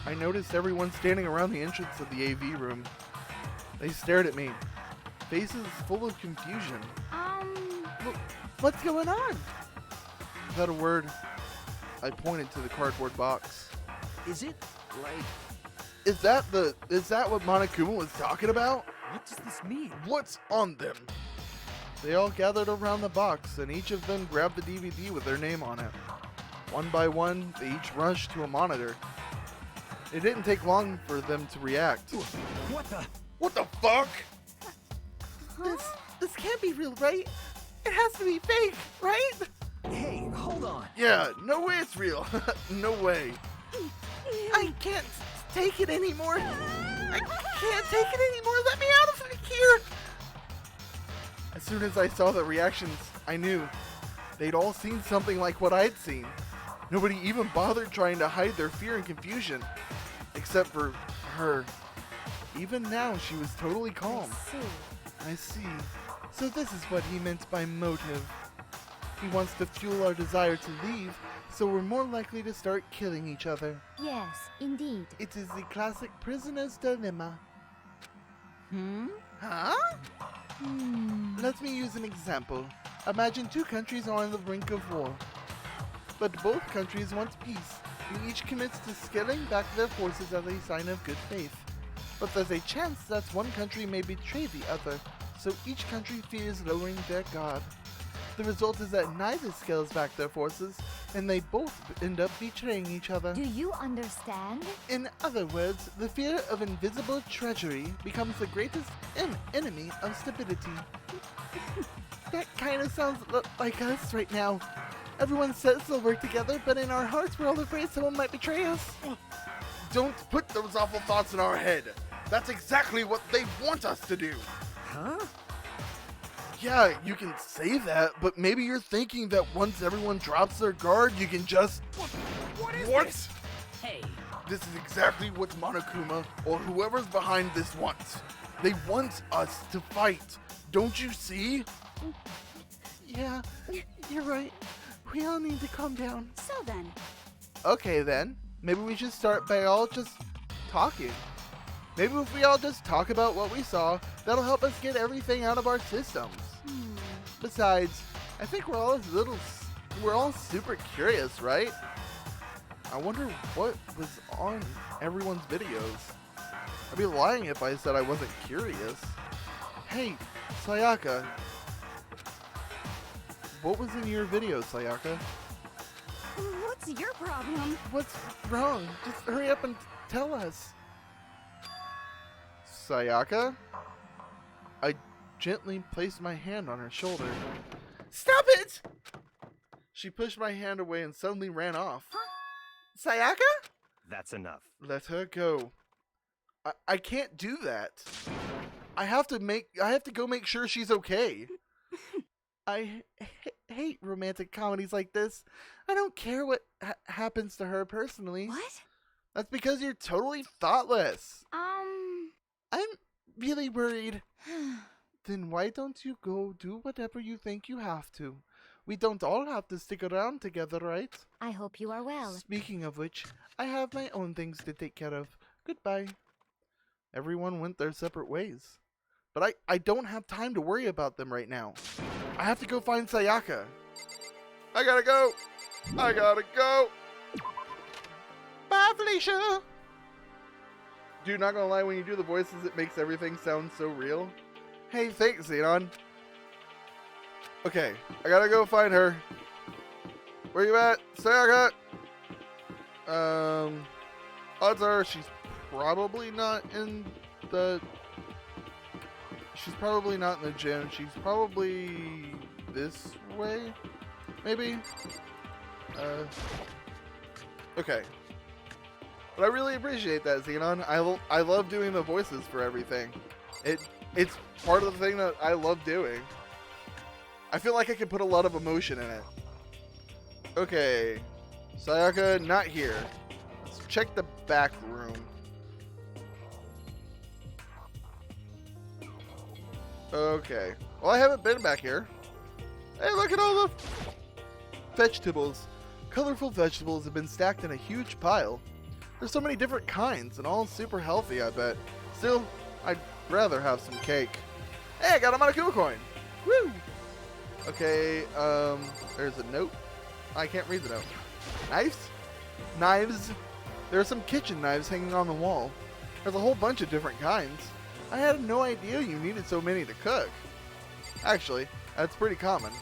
I noticed everyone standing around the entrance of the AV room. They stared at me, faces full of confusion. What's going on? Without a word, I pointed to the cardboard box. Is it like... Is that what Monokuma was talking about? What does this mean? What's on them? They all gathered around the box, and each of them grabbed the DVD with their name on it. One by one, they each rushed to a monitor. It didn't take long for them to react. What the fuck? This can't be real, right? It has to be fake, right? Hey, hold on. Yeah, no way it's real. No way. I can't take it anymore. I can't take it anymore. Let me out of here. As soon as I saw the reactions, I knew they'd all seen something like what I'd seen. Nobody even bothered trying to hide their fear and confusion, except for her. Even now, she was totally calm. I see. So this is what he meant by motive. He wants to fuel our desire to leave, so we're more likely to start killing each other. Yes, indeed. It is the classic prisoner's dilemma. Huh? Let me use an example. Imagine two countries are on the brink of war. But both countries want peace, and each commits to scaling back their forces as a sign of good faith. But there's a chance that one country may betray the other, so each country fears lowering their guard. The result is that neither scales back their forces, and they both end up betraying each other. Do you understand? In other words, the fear of invisible treachery becomes the greatest enemy of stability. That kind of sounds like us right now. Everyone says they'll work together, but in our hearts we're all afraid someone might betray us. Don't put those awful thoughts in our head. That's exactly what they want us to do. Huh? Yeah, you can say that, but maybe you're thinking that once everyone drops their guard, you can just... What is What? this? Hey, This is exactly what Monokuma or whoever's behind this wants. They want us to fight. Don't you see? Yeah, you're right. We all need to calm down. So then, Okay then, maybe we should start by all just talking. Maybe if we all just talk about what we saw, that'll help us get everything out of our systems. Besides, I think we're all super curious, right? I wonder what was on everyone's videos. I'd be lying if I said I wasn't curious. Hey, Sayaka. What was in your video, Sayaka? what's your problem? What's wrong? Just hurry up and tell us. Sayaka? I gently placed my hand on her shoulder. Stop it! She pushed my hand away and suddenly ran off. Sayaka? that's enough. Let her go. I can't do that. I have to go make sure she's okay. I hate romantic comedies like this. I don't care what happens to her personally. What? That's because you're totally thoughtless. I'm really worried. Then why don't you go do whatever you think you have to? We don't all have to stick around together, right? I hope you are well. Speaking of which, I have my own things to take care of. Goodbye. Everyone went their separate ways. But I don't have time to worry about them right now. I have to go find Sayaka. I gotta go. I gotta go. Bye, Felicia. Dude, not gonna lie, when you do the voices, it makes everything sound so real. Hey, thanks, Xenon. Okay, I gotta go find her. Where you at, Sayaka? Odds are she's probably not in the... She's probably not in the gym. She's probably this way, maybe? Okay. But I really appreciate that, Xenon. I love doing the voices for everything. It's part of the thing that I love doing. I feel like I can put a lot of emotion in it. Okay. Sayaka, not here. Let's check the back room. Okay. Well, I haven't been back here. Hey, look at all the vegetables. Colorful vegetables have been stacked in a huge pile. There's so many different kinds, and all super healthy, I bet. Still, I'd rather have some cake. Hey, I got a Monokuma coin! Woo! Okay, there's a note. I can't read the note. Knives? Knives? There are some kitchen knives hanging on the wall. There's a whole bunch of different kinds. I had no idea you needed so many to cook. Actually, that's pretty common.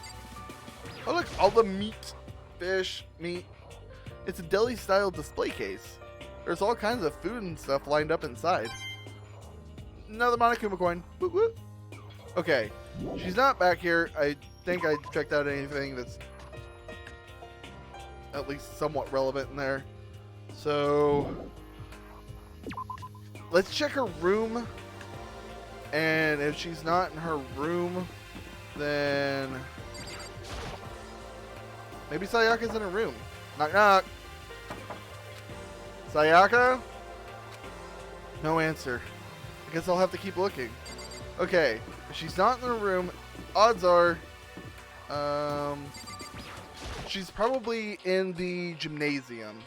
Oh look, all the meat. Fish, meat. It's a deli-style display case. There's all kinds of food and stuff lined up inside. Another Monokuma coin. Woo woo. Okay, she's not back here. I think I checked out anything that's at least somewhat relevant in there. So let's check her room. And if she's not in her room, then maybe Sayaka's in her room. Knock knock. Sayaka? No answer. I guess I'll have to keep looking. Okay, if she's not in the room, odds are she's probably in the gymnasium.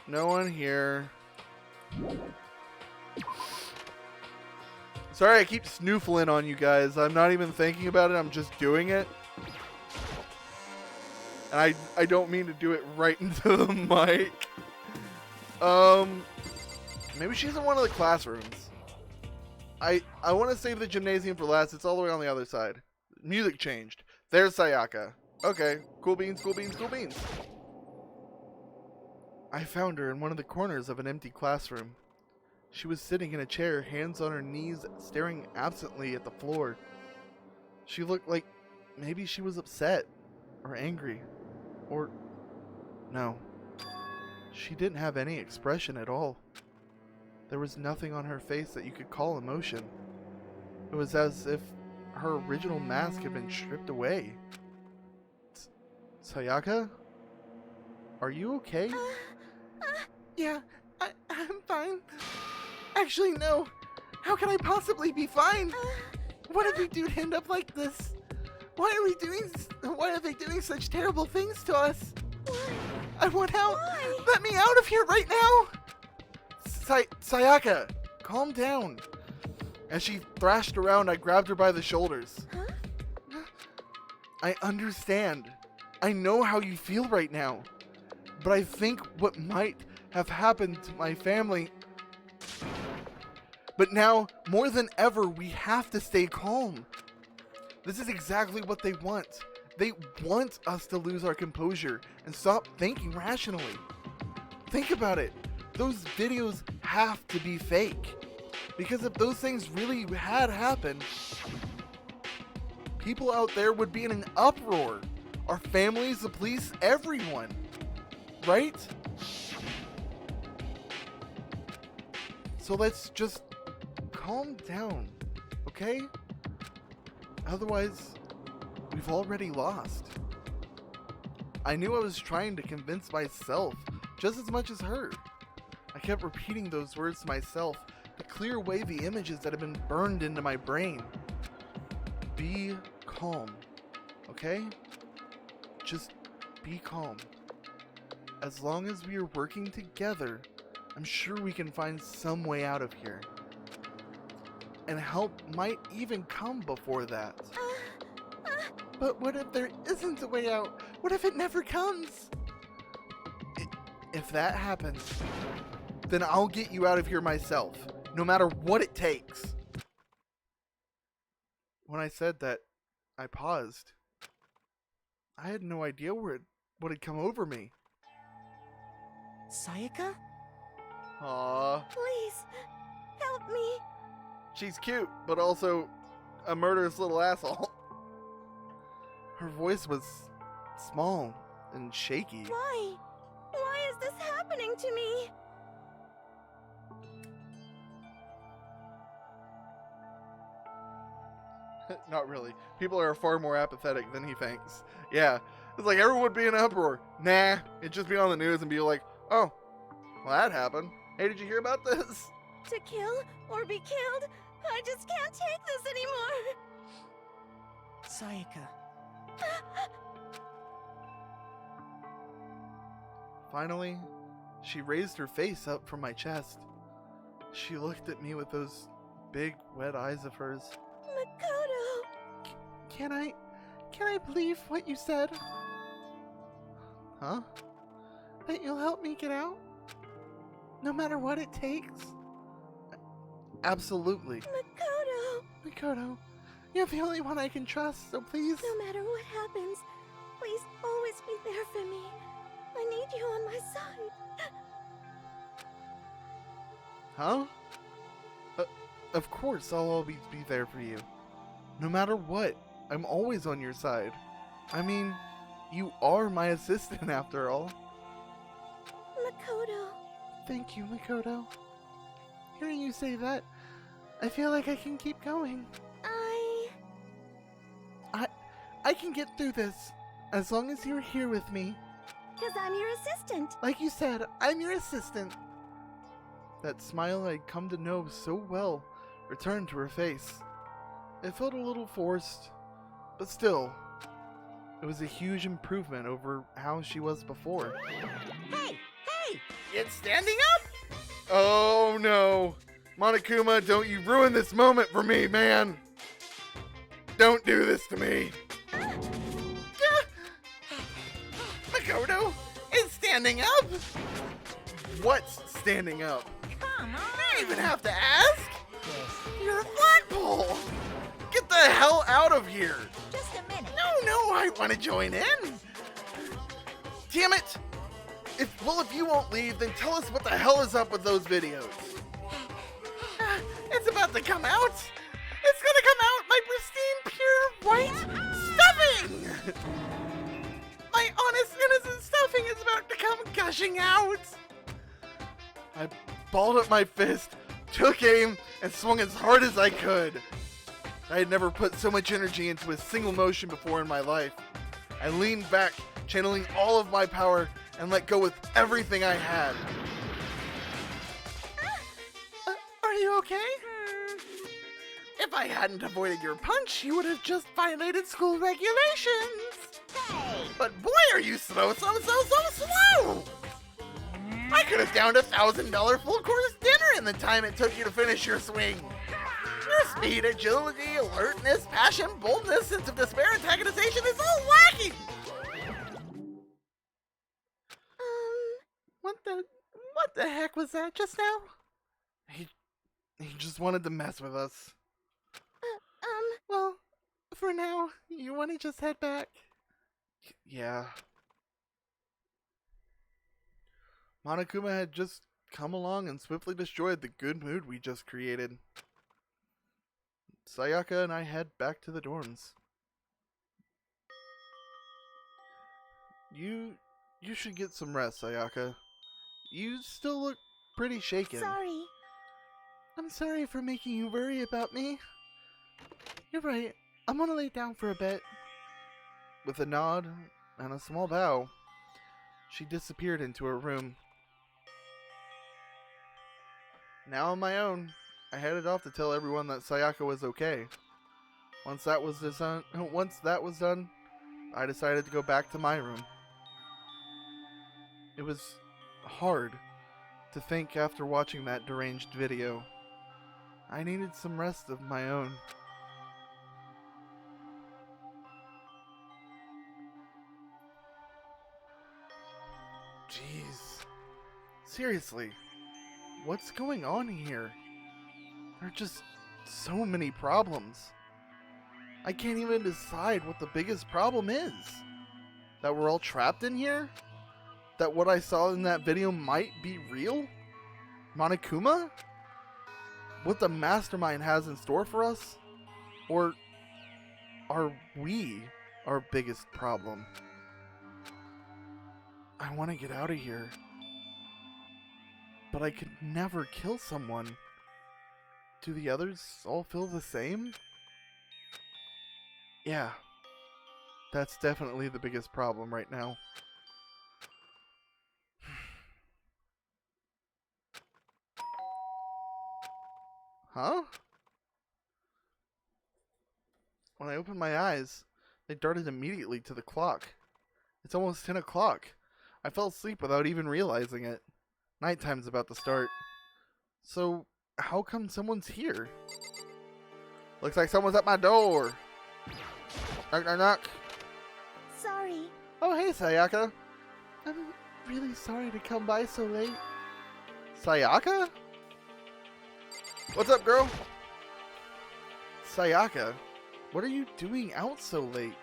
No one here. Sorry, I keep snoofling on you guys. I'm not even thinking about it. I'm just doing it. And I don't mean to do it right into the mic. Maybe she's in one of the classrooms. I want to save the gymnasium for last. It's all the way on the other side. Music changed. There's Sayaka. Okay, cool beans, cool beans, cool beans. I found her in one of the corners of an empty classroom. She was sitting in a chair, hands on her knees, staring absently at the floor. She looked like maybe she was upset or angry or no. She didn't have any expression at all. There was nothing on her face that you could call emotion. It was as if her original mask had been stripped away. Sayaka? Are you okay? Yeah, I'm fine. Actually, no. How can I possibly be fine? What did we do to end up like this? Why are they doing such terrible things to us? I want out. Why? Let me out of here right now. Sayaka, calm down. As she thrashed around, I grabbed her by the shoulders. Huh? I understand. I know how you feel right now. But I think what might have happened to my family. But now, more than ever, we have to stay calm. This is exactly what they want. They want us to lose our composure and stop thinking rationally. Think about it. Those videos have to be fake. Because if those things really had happened, people out there would be in an uproar. Our families, the police, everyone. Right? So let's just calm down, okay? Otherwise, we've already lost. I knew I was trying to convince myself just as much as her. I kept repeating those words to myself to clear away the images that had been burned into my brain. Be calm, okay? Just be calm. As long as we are working together, I'm sure we can find some way out of here. And help might even come before that. But what if there isn't a way out? What if it never comes? If that happens, then I'll get you out of here myself, no matter what it takes. When I said that, I paused. I had no idea what had come over me. Sayaka? Aww. Please, help me. She's cute, but also a murderous little asshole. Her voice was small and shaky. Why? Why is this happening to me? Not really. People are far more apathetic than he thinks. Yeah. It's like everyone would be in an uproar. Nah. It'd just be on the news and be like, oh, well, that happened. Hey, did you hear about this? To kill or be killed? I just can't take this anymore. Sayaka. Finally, she raised her face up from my chest. She looked at me with those big, wet eyes of hers. Makoto. Can I believe what you said? Huh? That you'll help me get out? No matter what it takes? Absolutely. Makoto, you're the only one I can trust, so please. No matter what happens, please always be there for me. I need you on my side. Huh? Of course I'll always be there for you. No matter what, I'm always on your side. I mean, you are my assistant after all. Makoto. Thank you, Makoto. Hearing you say that, I feel like I can keep going. I can get through this, as long as you're here with me. 'Cause I'm your assistant. Like you said, I'm your assistant. That smile I'd come to know so well returned to her face. It felt a little forced, but still, it was a huge improvement over how she was before. Hey! Hey! It's standing up? Oh no! Monokuma, don't you ruin this moment for me, man! Don't do this to me! Makoto, it's standing up. What's standing up? Come on. You don't even have to ask. You're a flagpole. Get the hell out of here! Just a minute. No, I want to join in. Damn it! If you won't leave, then tell us what the hell is up with those videos. It's about to come out. It's gonna come out, my pristine, pure white. Stop My honest, innocent stuffing is about to come gushing out! I balled up my fist, took aim, and swung as hard as I could. I had never put so much energy into a single motion before in my life. I leaned back, channeling all of my power, and let go with everything I had. Are you okay? If I hadn't avoided your punch, you would have just violated school regulations. Hey! But boy, are you slow, so slow! I could have downed $1,000 full course dinner in the time it took you to finish your swing. Your speed, agility, alertness, passion, boldness, sense of despair, antagonization is all lacking! What the heck was that just now? He just wanted to mess with us. Well, for now, you want to just head back? Yeah. Monokuma had just come along and swiftly destroyed the good mood we just created. Sayaka and I head back to the dorms. You should get some rest, Sayaka. You still look pretty shaken. Sorry. I'm sorry for making you worry about me. You're right. I'm gonna lay down for a bit. With a nod and a small bow, she disappeared into her room. Now on my own, I headed off to tell everyone that Sayaka was okay. Once that was done, I decided to go back to my room. It was hard to think after watching that deranged video. I needed some rest of my own. Jeez. Seriously, what's going on here? There are just so many problems. I can't even decide what the biggest problem is. That we're all trapped in here? That what I saw in that video might be real? Monokuma? What the mastermind has in store for us? Or are we our biggest problem? I want to get out of here. But I could never kill someone. Do the others all feel the same? Yeah. That's definitely the biggest problem right now. Huh? When I opened my eyes, they darted immediately to the clock. It's almost 10 o'clock. I fell asleep without even realizing it. Nighttime's about to start. So, how come someone's here? Looks like someone's at my door. Knock, knock, knock. Sorry. Oh, hey, Sayaka. I'm really sorry to come by so late. Sayaka? What's up, girl? Sayaka, what are you doing out so late?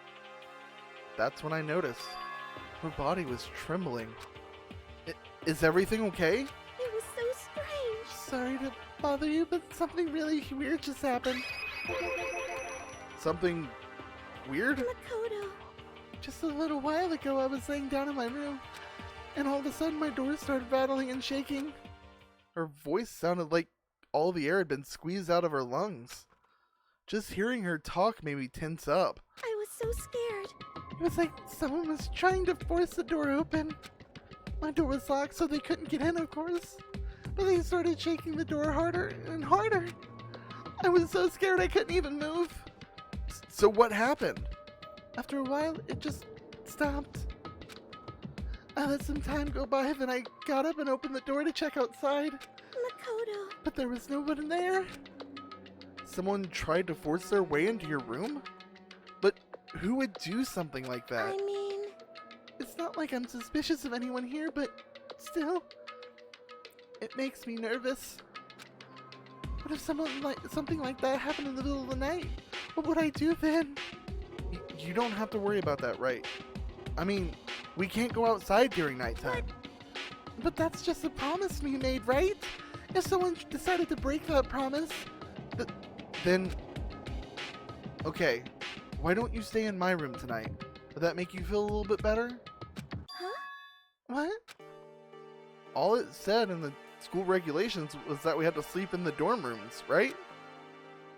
That's when I noticed. Her body was trembling. Is everything okay? It was so strange. Sorry to bother you, but something really weird just happened. Something weird? Makoto. Just a little while ago, I was laying down in my room, and all of a sudden my door started rattling and shaking. Her voice sounded like all the air had been squeezed out of her lungs. Just hearing her talk made me tense up. I was so scared. It was like someone was trying to force the door open. My door was locked, so they couldn't get in, of course. But they started shaking the door harder and harder. I was so scared I couldn't even move. So what happened? After a while, it just stopped. I let some time go by, then I got up and opened the door to check outside. Makoto. But there was no one there. Someone tried to force their way into your room? But who would do something like that? I mean... It's not like I'm suspicious of anyone here, but still, it makes me nervous. What if something like that happened in the middle of the night? What would I do then? You don't have to worry about that, right? I mean, we can't go outside during nighttime. But that's just a promise we made, right? If someone decided to break that promise, then... Okay, why don't you stay in my room tonight? that make you feel a little bit better? Huh? What? All it said in the school regulations was that we had to sleep in the dorm rooms, right?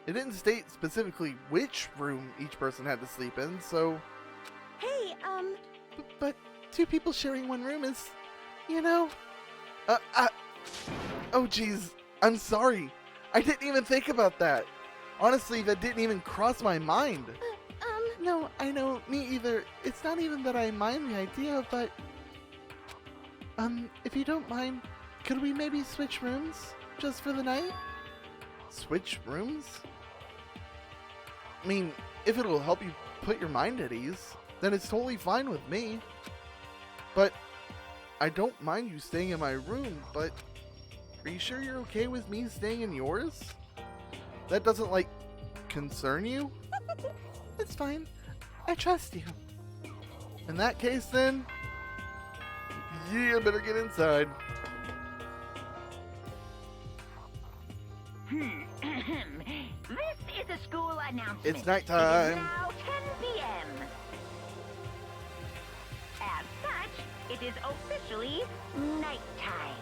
It didn't state specifically which room each person had to sleep in, so... Hey, But 2 people sharing one room is, you know... Oh geez, I'm sorry. I didn't even think about that. Honestly, that didn't even cross my mind. No, I know, me either. It's not even that I mind the idea, but... if you don't mind, could we maybe switch rooms? Just for the night? Switch rooms? I mean, if it'll help you put your mind at ease, then it's totally fine with me. But I don't mind you staying in my room, but are you sure you're okay with me staying in yours? That doesn't, like, concern you? It's fine. I trust you. In that case, then, yeah, better get inside. This is a school announcement. It's nighttime. It is now 10 p.m. As such, it is officially nighttime.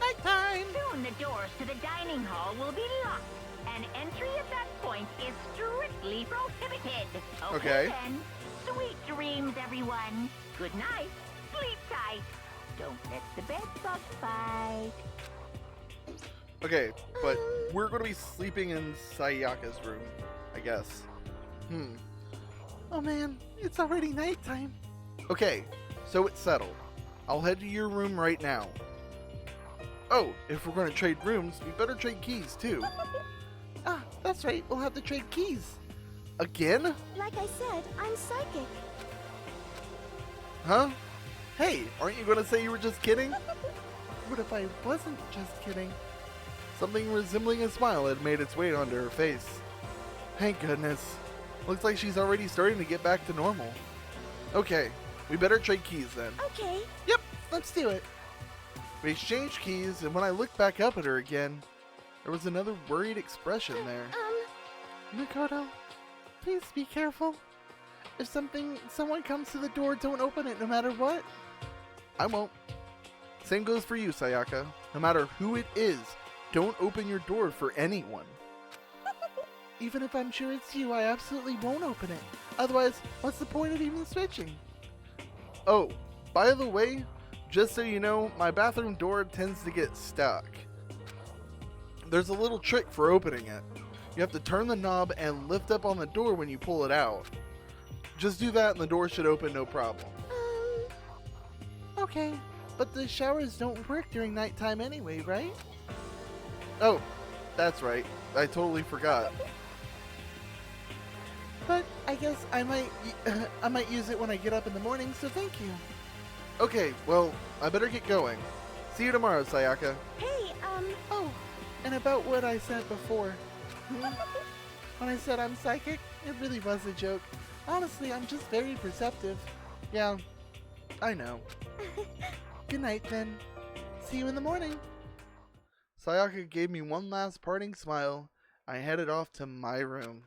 Nighttime! Soon the doors to the dining hall will be locked, and entry at that point is strictly prohibited. Okay. Then, sweet dreams, everyone. Good night. Sleep tight. Don't let the bed bugs bite. Okay, but we're going to be sleeping in Sayaka's room, I guess. Oh man, it's already nighttime. Okay, so it's settled. I'll head to your room right now. Oh, if we're going to trade rooms, we better trade keys too. Ah, that's right, we'll have to trade keys. Again? like I said, I'm psychic. Huh? Hey, aren't you going to say you were just kidding? What if I wasn't just kidding? Something resembling a smile had made its way onto her face. Thank goodness. Looks like she's already starting to get back to normal. Okay, we better trade keys then. Okay. Yep, let's do it. We exchanged keys, and when I looked back up at her again, there was another worried expression there. Makoto, please be careful. If someone comes to the door, don't open it no matter what. I won't. Same goes for you, Sayaka. No matter who it is, don't open your door for anyone. Even if I'm sure it's you, I absolutely won't open it. Otherwise, what's the point of even switching? Oh, by the way, just so you know, my bathroom door tends to get stuck. There's a little trick for opening it. You have to turn the knob and lift up on the door when you pull it out. Just do that and the door should open no problem. Okay, but the showers don't work during nighttime anyway, right? Oh, that's right. I totally forgot. But I guess I might use it when I get up in the morning, so thank you. Okay, well, I better get going. See you tomorrow, Sayaka. Hey, Oh, and about what I said before. When I said I'm psychic, it really was a joke. Honestly, I'm just very perceptive. Yeah, I know. Good night, then. See you in the morning. Sayaka gave me one last parting smile. I headed off to my room.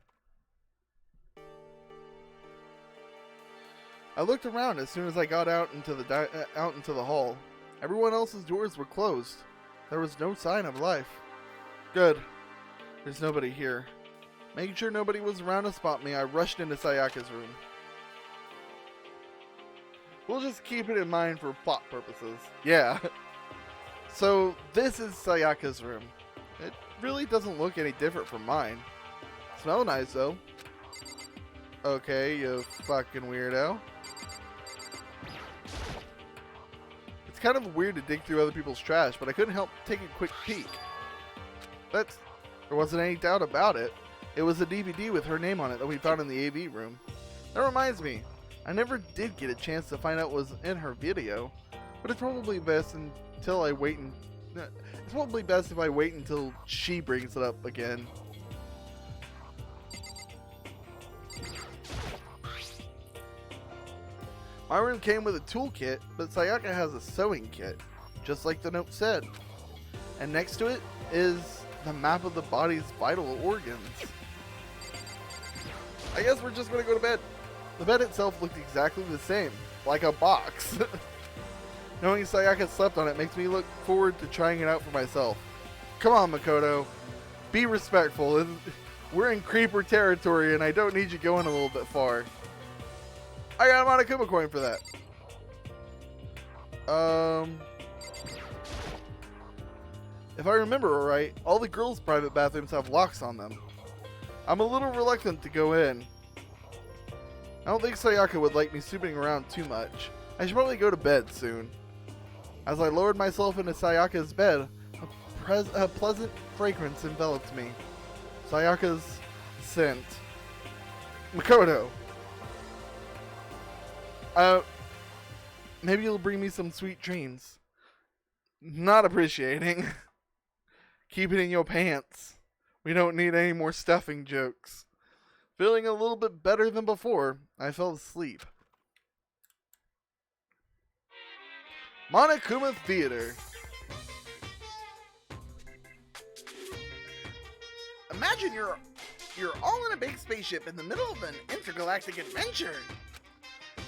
I looked around as soon as I got out into the hall. Everyone else's doors were closed. There was no sign of life. Good. There's nobody here. Making sure nobody was around to spot me, I rushed into Sayaka's room. We'll just keep it in mind for plot purposes. Yeah. So, this is Sayaka's room. It really doesn't look any different from mine. Smell nice, though. Okay, you fucking weirdo. It's kind of weird to dig through other people's trash, but I couldn't help taking a quick peek. There wasn't any doubt about it. It was a DVD with her name on it that we found in the AV room. That reminds me, I never did get a chance to find out what was in her video, but it's probably best until I wait and it's probably best if I wait until she brings it up again. My room came with a toolkit, but Sayaka has a sewing kit, just like the note said. And next to it is the map of the body's vital organs. I guess we're just gonna go to bed. The bed itself looked exactly the same, like a box. Knowing Sayaka slept on it makes me look forward to trying it out for myself. Come on, Makoto. Be respectful. We're in creeper territory and I don't need you going a little bit far. I got a Monokuma coin for that. If I remember right, all the girls' private bathrooms have locks on them. I'm a little reluctant to go in. I don't think Sayaka would like me snooping around too much. I should probably go to bed soon. As I lowered myself into Sayaka's bed, a pleasant fragrance enveloped me. Sayaka's scent. Makoto. Maybe you'll bring me some sweet dreams. Not appreciating. Keep it in your pants. We don't need any more stuffing jokes. Feeling a little bit better than before, I fell asleep. Monokuma Theater. Imagine you're all in a big spaceship in the middle of an intergalactic adventure.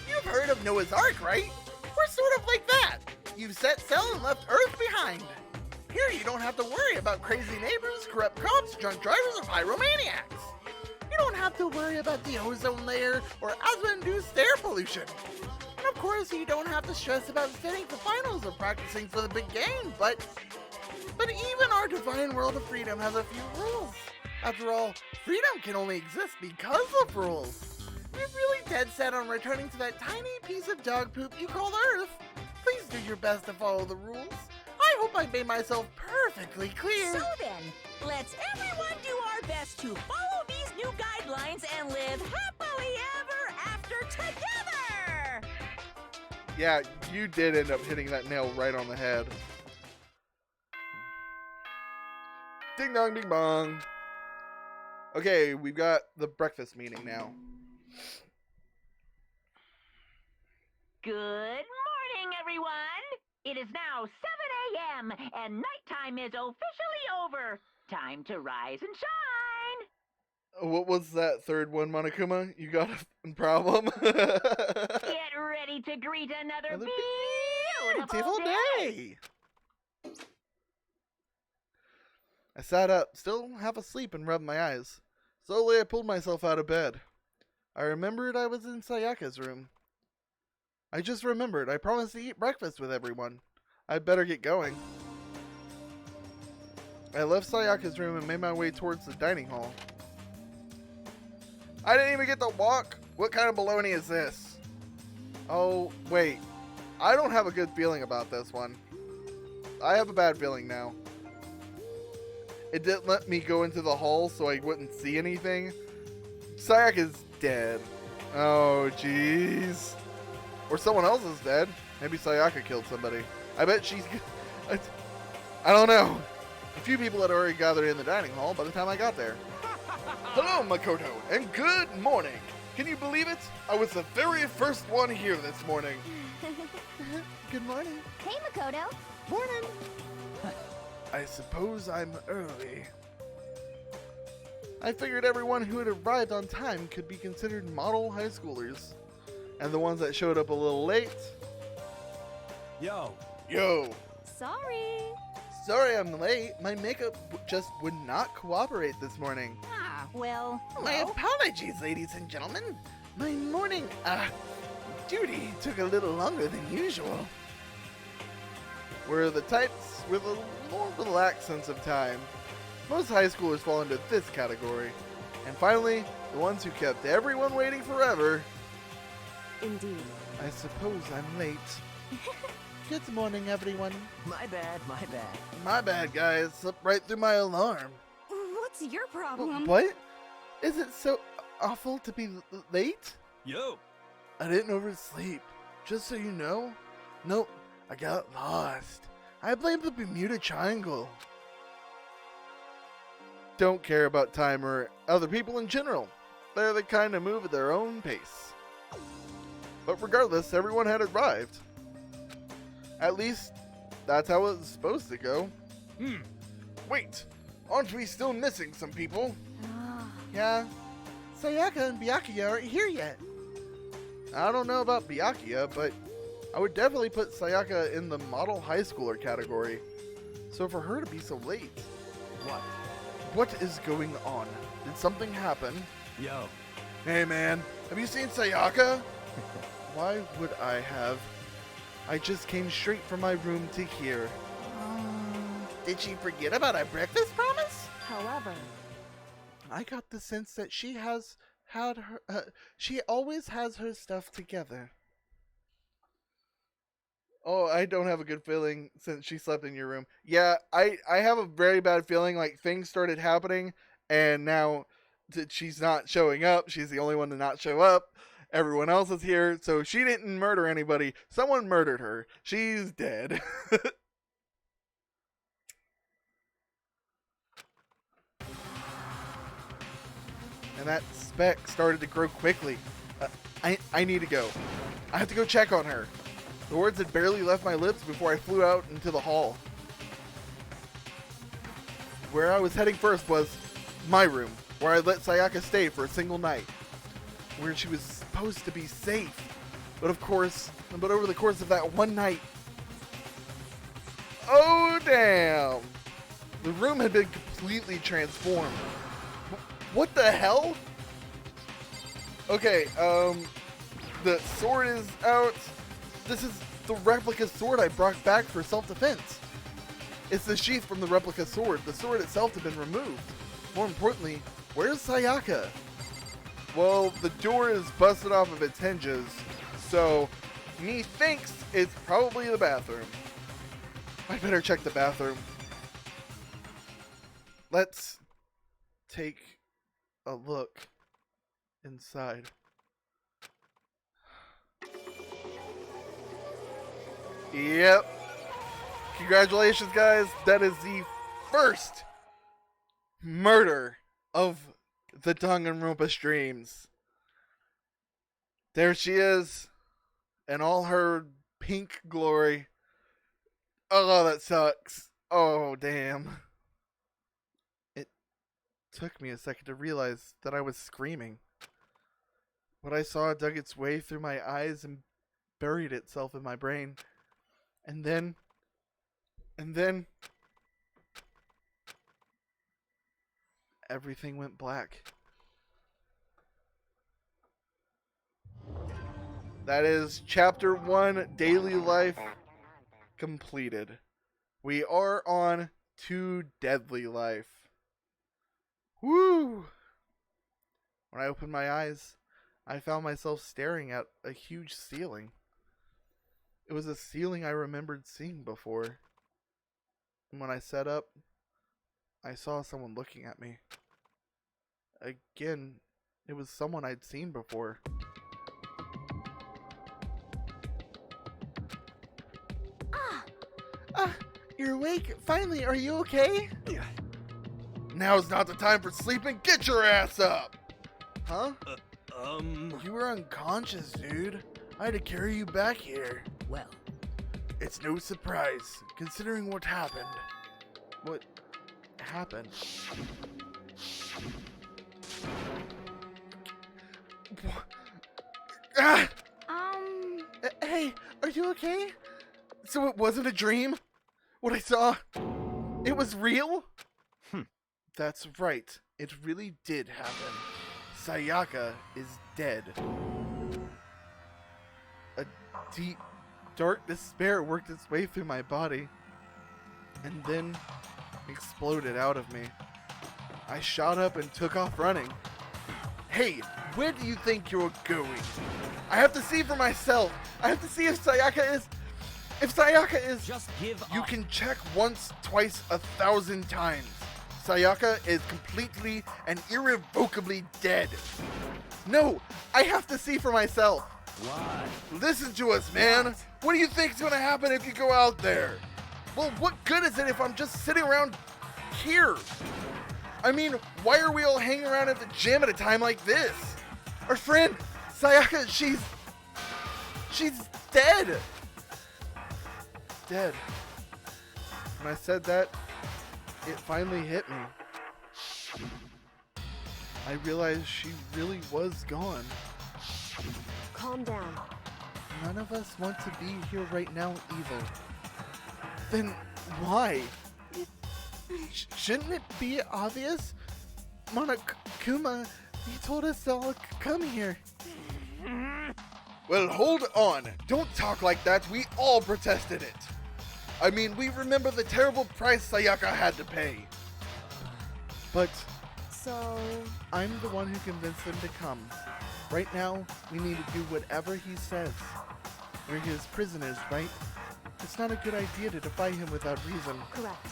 You've heard of Noah's Ark, right? We're sort of like that. You've set sail and left Earth behind. Here you don't have to worry about crazy neighbors, corrupt cops, drunk drivers, or pyromaniacs. You don't have to worry about the ozone layer or asthma-induced air pollution. And of course, you don't have to stress about studying for finals or practicing for the big game, but even our divine world of freedom has a few rules. After all, freedom can only exist because of rules. If you're really dead set on returning to that tiny piece of dog poop you call Earth, please do your best to follow the rules. I hope I made myself perfectly clear. So then, let's everyone do our best to follow these new guidelines and live happily ever after together! Yeah, you did end up hitting that nail right on the head. Ding dong, ding bong. Okay, we've got the breakfast meeting now. Good morning, everyone. It is now 7 a.m. and nighttime is officially over. Time to rise and shine. What was that third one, Monokuma? You got a problem? Get ready to greet another beautiful day. I sat up, still half asleep, and rubbed my eyes. Slowly, I pulled myself out of bed. I remembered I was in Sayaka's room. I just remembered I promised to eat breakfast with everyone. I'd better get going. I left Sayaka's room and made my way towards the dining hall. I didn't even get to walk? What kind of baloney is this? Oh, wait. I don't have a good feeling about this one. I have a bad feeling now. It didn't let me go into the hall so I wouldn't see anything. Sayaka's dead. Oh, jeez. Or someone else is dead. Maybe Sayaka killed somebody. I bet she's... I don't know. A few people had already gathered in the dining hall by the time I got there. Hello, Makoto, and good morning. Can you believe it? I was the very first one here this morning. Good morning. Hey, Makoto. Morning. I suppose I'm early. I figured everyone who had arrived on time could be considered model high schoolers. And the ones that showed up a little late... Yo. Sorry I'm late. My makeup just would not cooperate this morning. Ah, well, My hello. apologies, ladies and gentlemen. My morning, duty took a little longer than usual. We're the types with a more relaxed sense of time. Most high schoolers fall into this category. And finally, the ones who kept everyone waiting forever. Indeed. I suppose I'm late. Good morning, everyone. My bad. My bad, guys. Slipped right through my alarm. What's your problem? What? Is it so awful to be late? Yo. I didn't oversleep. Just so you know. Nope, I got lost. I blame the Bermuda Triangle. Don't care about time or other people in general. They're the kind of move at their own pace. But regardless, everyone had arrived. At least, that's how it was supposed to go. Wait, aren't we still missing some people? Yeah, Sayaka and Byakuya aren't here yet. I don't know about Byakuya, but I would definitely put Sayaka in the model high schooler category. So for her to be so late, what is going on? Did something happen? Yo. Hey man, have you seen Sayaka? Why would I have? I just came straight from my room to here. Did she forget about our breakfast promise? However, I got the sense that she has had her, she always has her stuff together. Oh, I don't have a good feeling since she slept in your room. Yeah, I have a very bad feeling like things started happening and now that she's not showing up. She's the only one to not show up. Everyone else is here, so she didn't murder anybody. Someone murdered her. She's dead. And that speck started to grow quickly. I need to go. I have to go check on her. The words had barely left my lips before I flew out into the hall. Where I was heading first was my room, where I let Sayaka stay for a single night, where she was supposed to be safe. But over the course of that one night, oh damn! The room had been completely transformed. What the hell? Okay, the sword is out. This is the replica sword I brought back for self-defense. It's the sheath from the replica sword. The sword itself had been removed. More importantly, where's Sayaka? Well, the door is busted off of its hinges, so methinks it's probably the bathroom. I better check the bathroom. Let's take a look inside. Yep. Congratulations, guys. That is the first murder of the Danganronpa streams. There she is in all her pink glory. Oh, that sucks. Oh, damn. It took me a second to realize that I was screaming. What I saw dug its way through my eyes and buried itself in my brain. And then everything went black. That is chapter 1, daily life completed. We are on to deadly life. Woo! When I opened my eyes, I found myself staring at a huge ceiling. It was a ceiling I remembered seeing before. And when I sat up, I saw someone looking at me. Again, it was someone I'd seen before. You're awake? Finally, are you okay? Yeah. Now's not the time for sleeping. Get your ass up! Huh? You were unconscious, dude. I had to carry you back here. Well, It's no surprise, considering what happened. What happened? Ah! Hey, are you okay? So it wasn't a dream? What I saw, it was real? That's right. It really did happen. Sayaka is dead. A deep, dark despair worked its way through my body and then exploded out of me. I shot up and took off running. Hey, where do you think you're going? I have to see for myself. I have to see if Sayaka is... If Sayaka is... Just give You up. can check once, twice, 1,000 times. Sayaka is completely and irrevocably dead. No, I have to see for myself. Why? Listen to us, man. What do you think's gonna happen if you go out there? Well, what good is it if I'm just sitting around here? I mean, why are we all hanging around at the gym at a time like this? Our friend, Sayaka, she's dead. Dead. When I said that, it finally hit me. I realized she really was gone. calm calm down. None of us want to be here right now either. Then why? Shouldn't it be obvious? Monokuma, he told us to all come here. Well, hold on. Don't talk like that. We all protested it. I mean, we remember the terrible price Sayaka had to pay. But So, I'm the one who convinced them to come. Right now, we need to do whatever he says. We're his prisoners, right? It's not a good idea to defy him without reason. correct.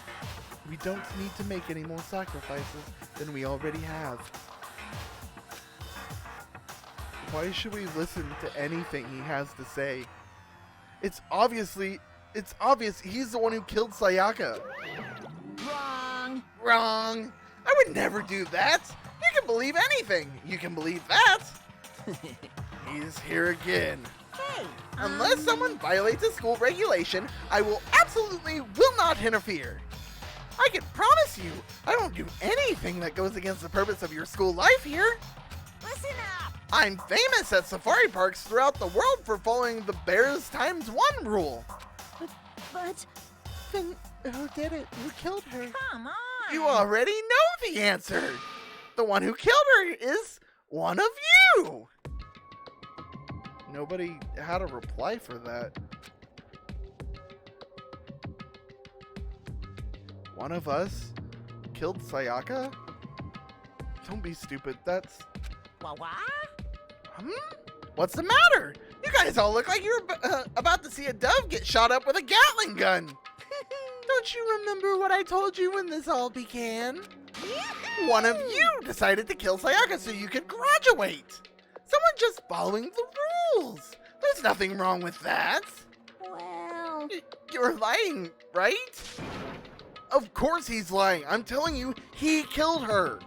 We don't need to make any more sacrifices than we already have. Why should we listen to anything he has to say? It's obvious he's the one who killed Sayaka. Wrong. Wrong. I would never do that. You can believe anything. You can believe that. He's here again. Hey. Unless someone violates a school regulation, I will not interfere. I can promise you, I don't do anything that goes against the purpose of your school life here. Listen up. I'm famous at safari parks throughout the world for following the Bears ×1 rule. But, Then who did it? Who killed her? Come on. You already know the answer. The one who killed her is one of you. Nobody had a reply for that. One of us killed Sayaka? Don't be stupid. That's... What? What's the matter? You guys all look like you're about to see a dove get shot up with a Gatling gun. Don't you remember what I told you when this all began? One of you decided to kill Sayaka so you could graduate. Someone just following the rules. There's nothing wrong with that. well, You're lying, right? Of course he's lying. I'm telling you, he killed her.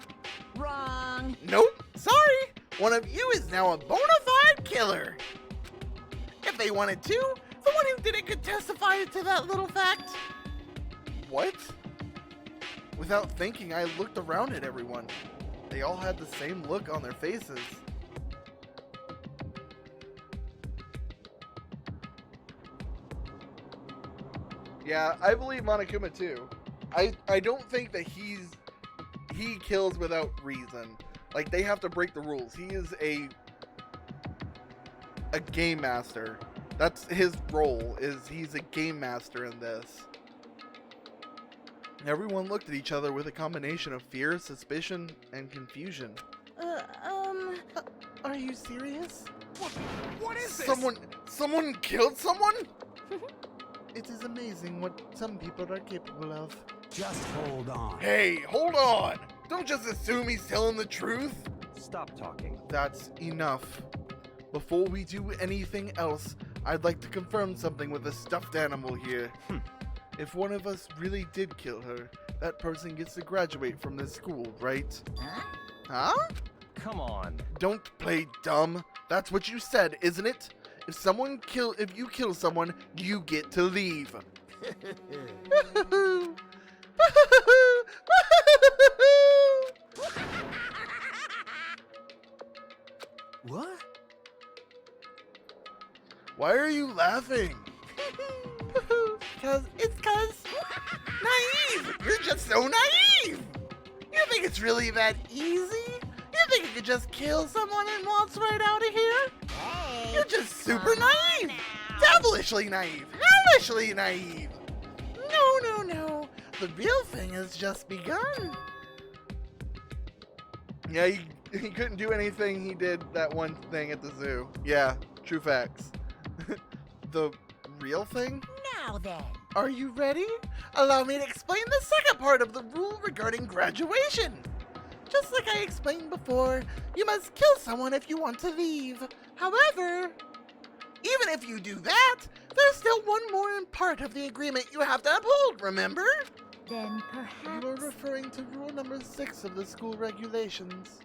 Wrong. Nope, sorry. One of you is now a bona fide killer. If they wanted to, the one who did it could testify to that little fact. What? Without thinking, I looked around at everyone. They all had the same look on their faces. Yeah, I believe Monokuma too. I don't think that he kills without reason. Like, they have to break the rules. He is a game master. That's his role, is he's a game master in this. Everyone looked at each other with a combination of fear, suspicion, and confusion. Are you serious? What is this? Someone killed someone? It is amazing what some people are capable of. Just hold on. Hey, hold on. Don't just assume he's telling the truth. Stop talking. That's enough. Before we do anything else, I'd like to confirm something with a stuffed animal here. If one of us really did kill her, that person gets to graduate from this school, right? Huh? Come on. Don't play dumb. That's what you said, isn't it? If you kill someone, you get to leave. What? Why are you laughing? Cause naive. You're just so naive. You think it's really that easy? You think you could just kill someone and waltz right out of here? Hey. You're just super come on naive. now. Devilishly naive. Hellishly naive. No. The real thing has just begun. Yeah, he couldn't do anything. He did that one thing at the zoo. Yeah, true facts. The real thing? Now then. Are you ready? Allow me to explain the second part of the rule regarding graduation. Just like I explained before, you must kill someone if you want to leave. However, even if you do that, there's still one more part of the agreement you have to uphold, remember? Then You perhaps... are referring to rule number 6 of the school regulations.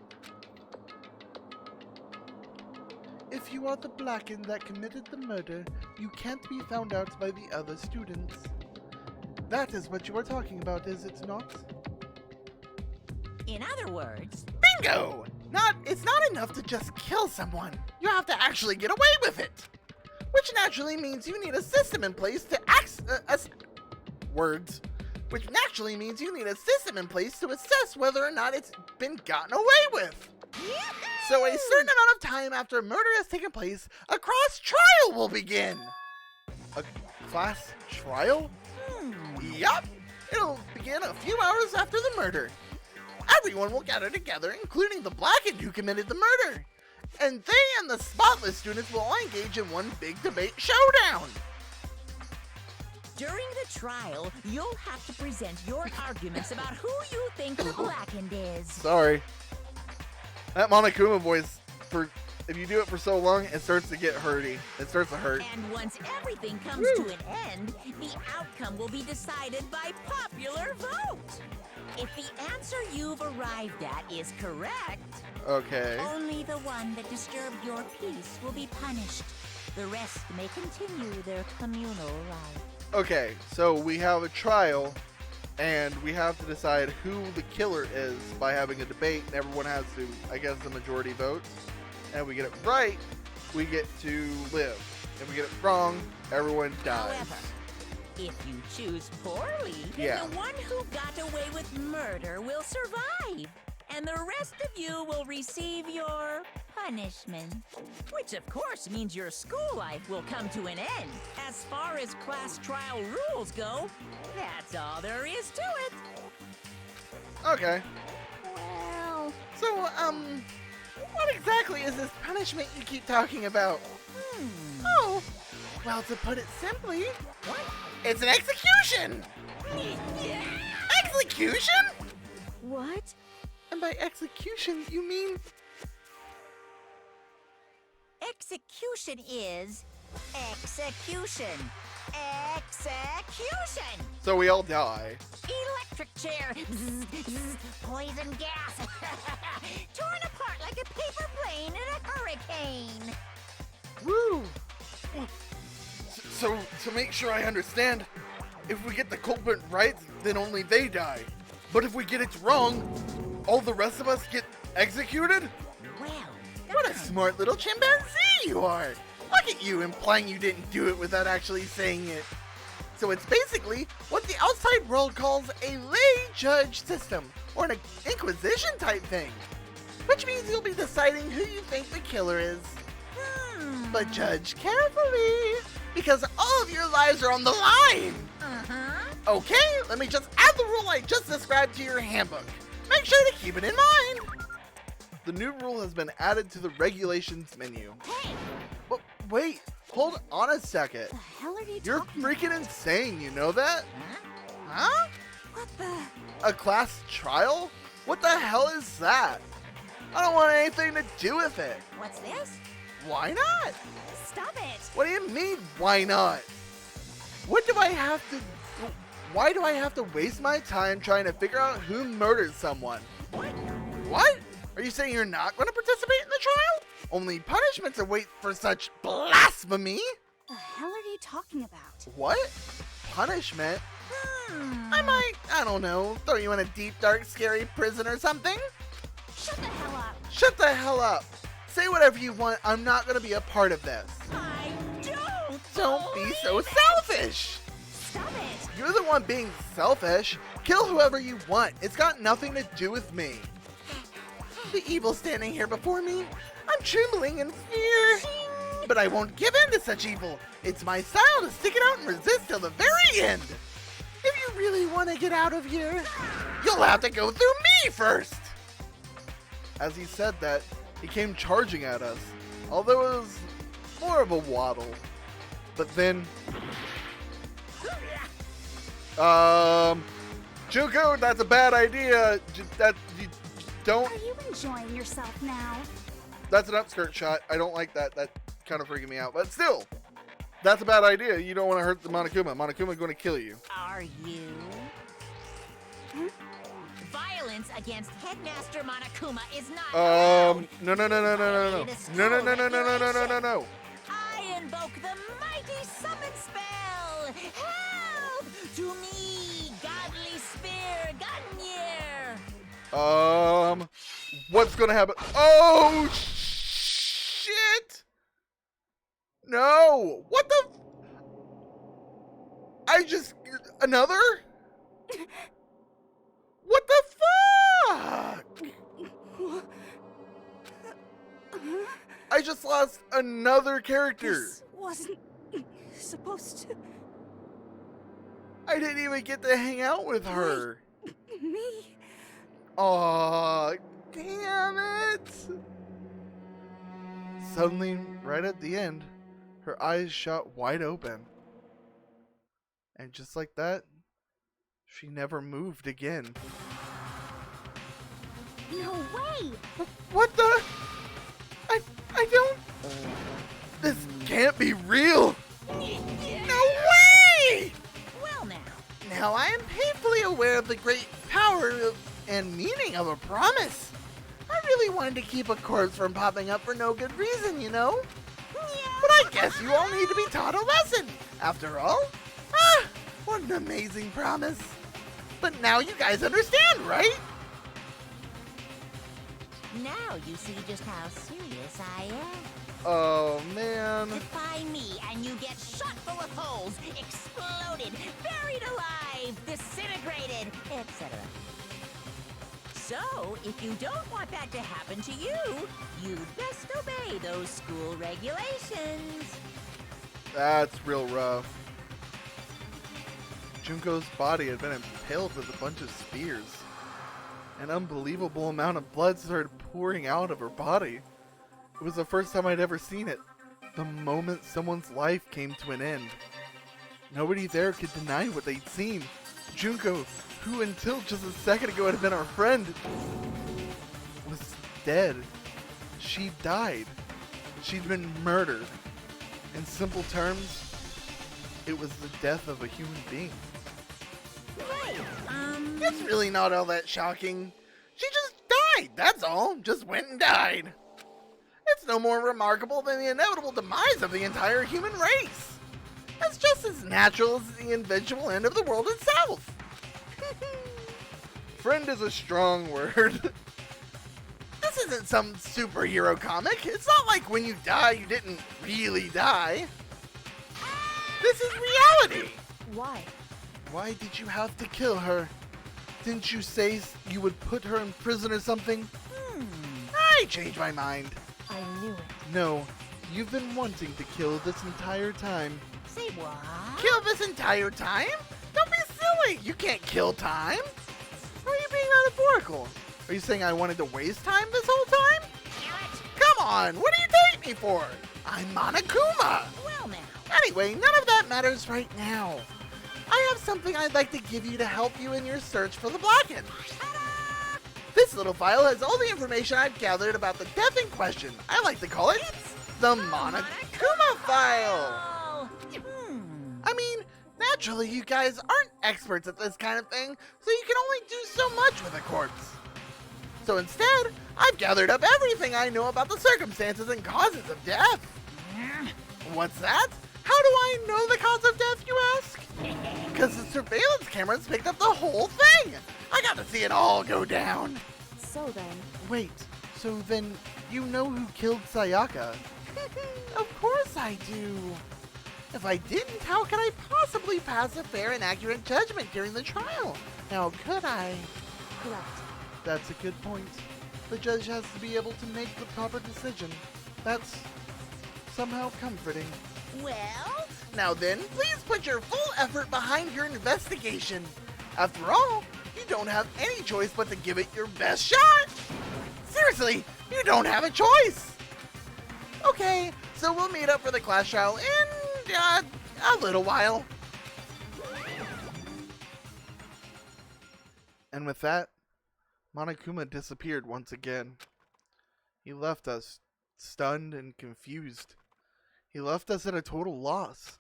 If you are the Blackened that committed the murder, you can't be found out by the other students. That is what you are talking about, is it not? In other words, Bingo! It's not enough to just kill someone. you have to actually get away with it. Which naturally means you need a system in place to Which naturally means you need a system in place to assess whether or not it's been gotten away with. So a certain amount of time after murder has taken place, a class trial will begin. A class trial? Yup. It'll begin a few hours after the murder. Everyone will gather together, including the blackened who committed the murder. And they and the spotless students will all engage in one big debate showdown. During the trial, you'll have to present your arguments about who you think the blackened is. Sorry. That Monokuma voice, if you do it for so long, it starts to get hurty. It starts to hurt. And once everything comes to an end, the outcome will be decided by popular vote. If the answer you've arrived at is correct, Okay. only the one that disturbed your peace will be punished. The rest may continue their communal life. Okay, so we have a trial, and we have to decide who the killer is by having a debate, and everyone has to, I guess, the majority votes. And if we get it right, we get to live. If we get it wrong, everyone dies. However, if you choose poorly, then Yeah. the one who got away with murder will survive, and the rest of you will receive your punishment. Which, of course, means your school life will come to an end. As far as class trial rules go, that's all there is to it. Okay. Well, so, what exactly is this punishment you keep talking about? Oh, well, to put it simply, it's an execution! Execution? What? And by execution, you mean... Execution is execution. Execution! So we all die. Electric chair. Bzz, bzz, poison gas. Torn apart like a paper plane in a hurricane. Woo! So, to make sure I understand, if we get the culprit right, then only they die. But if we get it wrong, all the rest of us get executed? Well, What a smart little chimpanzee you are! Look at you implying you didn't do it without actually saying it. So it's basically what the outside world calls a lay judge system, or an inquisition type thing. Which means you'll be deciding who you think the killer is. But judge carefully, because all of your lives are on the line. Okay, let me just add the rule I just described to your handbook. Make sure to keep it in mind. The new rule has been added to the regulations menu. Hey, But wait, hold on a second. The hell are you You're talking freaking insane, you know that? Huh? What the? A class trial? What the hell is that? I don't want anything to do with it. what's this? Why not? Stop it! What do you mean, why not? What do I have to... Why do I have to waste my time trying to figure out who murdered someone? What? Are you saying you're not going to participate in the trial? Only punishments await for such blasphemy? The hell are you talking about? What? Punishment? I don't know, throw you in a deep, dark, scary prison or something? Shut the hell up! Shut the hell up. Say whatever you want. I'm not going to be a part of this. I don't. Don't be so believe it. selfish! Stop it! You're the one being selfish. Kill whoever you want. It's got nothing to do with me. The evil standing here before me, I'm trembling in fear. But I won't give in to such evil. It's my style to stick it out and resist till the very end. If you really want to get out of here, you'll have to go through me first. As he said that, he came charging at us, although it was more of a waddle. But then... Juko, that's a bad idea. Don't... Are you enjoying yourself now? That's an upskirt shot. I don't like that. That kind of freaking me out. But still, that's a bad idea. You don't want to hurt the Monokuma. Monokuma's going to kill you. Are you? Violence against Headmaster Monokuma is not allowed. No. No. I invoke the mighty summon spell. Help to me, godly spear, Gunyear. What's going to happen? Oh, shit! No! What the? Another? What the fuck? I just lost another character. This wasn't supposed to I didn't even get to hang out with her. me. Aw, damn it! Suddenly, right at the end, her eyes shot wide open. And just like that, she never moved again. No way! What the? I don't... This can't be real! No way! Well now. Now I am painfully aware of the great power and meaning of a promise. I really wanted to keep a corpse from popping up for no good reason, you know? But I guess you all need to be taught a lesson. After all, what an amazing promise. But now you guys understand, right? Now you see just how serious I am. Oh, man. Defy me and you get shot full of holes, exploded, buried alive, disintegrated, etc. So, if you don't want that to happen to you, you'd best obey those school regulations. That's real rough. Junko's body had been impaled with a bunch of spears. An unbelievable amount of blood started pouring out of her body. It was the first time I'd ever seen it. The moment someone's life came to an end. Nobody there could deny what they'd seen. Junko, who until just a second ago had been our friend, was dead. She died. She'd been murdered. In simple terms, it was the death of a human being. It's really not all that shocking. She just died, that's all. Just went and died. It's no more remarkable than the inevitable demise of the entire human race. It's just as natural as the eventual end of the world itself. Friend is a strong word. This isn't some superhero comic. It's not like when you die, you didn't really die. This is reality. Why? Why did you have to kill her? Didn't you say you would put her in prison or something? I changed my mind. I knew it. No, you've been wanting to kill this entire time. Say what? Kill this entire time? Don't be silly. You can't kill time. Why are you being metaphorical? Are you saying I wanted to waste time this whole time? Come on, what do you take me for? I'm Monokuma. Well now. Anyway, none of that matters right now. I have something I'd like to give you to help you in your search for the Blacken. This little file has all the information I've gathered about the death in question. I like to call it the Monokuma file. I mean, naturally you guys aren't experts at this kind of thing, so you can only do so much with a corpse. So instead, I've gathered up everything I know about the circumstances and causes of death. What's that? How do I know the cause of death, you ask? Because the surveillance cameras picked up the whole thing. I got to see it all go down. So then, Wait, so then you know who killed Sayaka? Of course I do. If I didn't, how could I possibly pass a fair and accurate judgment during the trial? How could I? correct. That's a good point. The judge has to be able to make the proper decision. That's somehow comforting. Well, Now then, please put your full effort behind your investigation. After all, you don't have any choice but to give it your best shot. Seriously, you don't have a choice. Okay, so we'll meet up for the class trial in a little while. And with that, Monokuma disappeared once again. He left us stunned and confused. He left us at a total loss.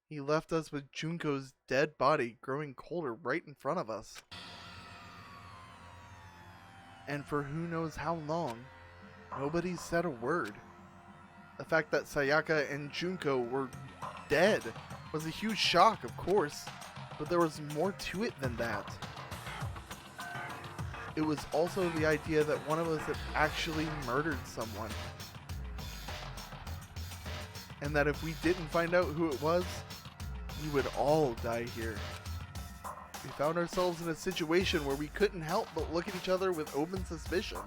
He left us with Junko's dead body growing colder right in front of us. And for who knows how long, nobody said a word. The fact that Sayaka and Junko were dead was a huge shock, of course, but there was more to it than that. It was also the idea that one of us had actually murdered someone. and that if we didn't find out who it was, we would all die here. We found ourselves in a situation where we couldn't help but look at each other with open suspicion.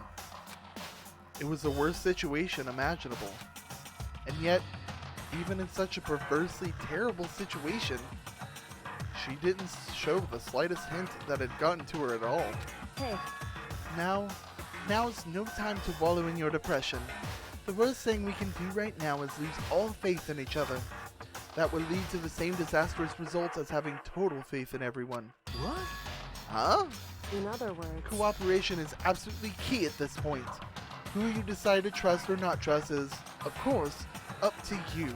It was the worst situation imaginable. And yet, even in such a perversely terrible situation, she didn't show the slightest hint that had gotten to her at all. Hey, Now's no time to wallow in your depression. The worst thing we can do right now is lose all faith in each other. That would lead to the same disastrous results as having total faith in everyone. What? Huh? in other words... Cooperation is absolutely key at this point. Who you decide to trust or not trust is, of course, up to you.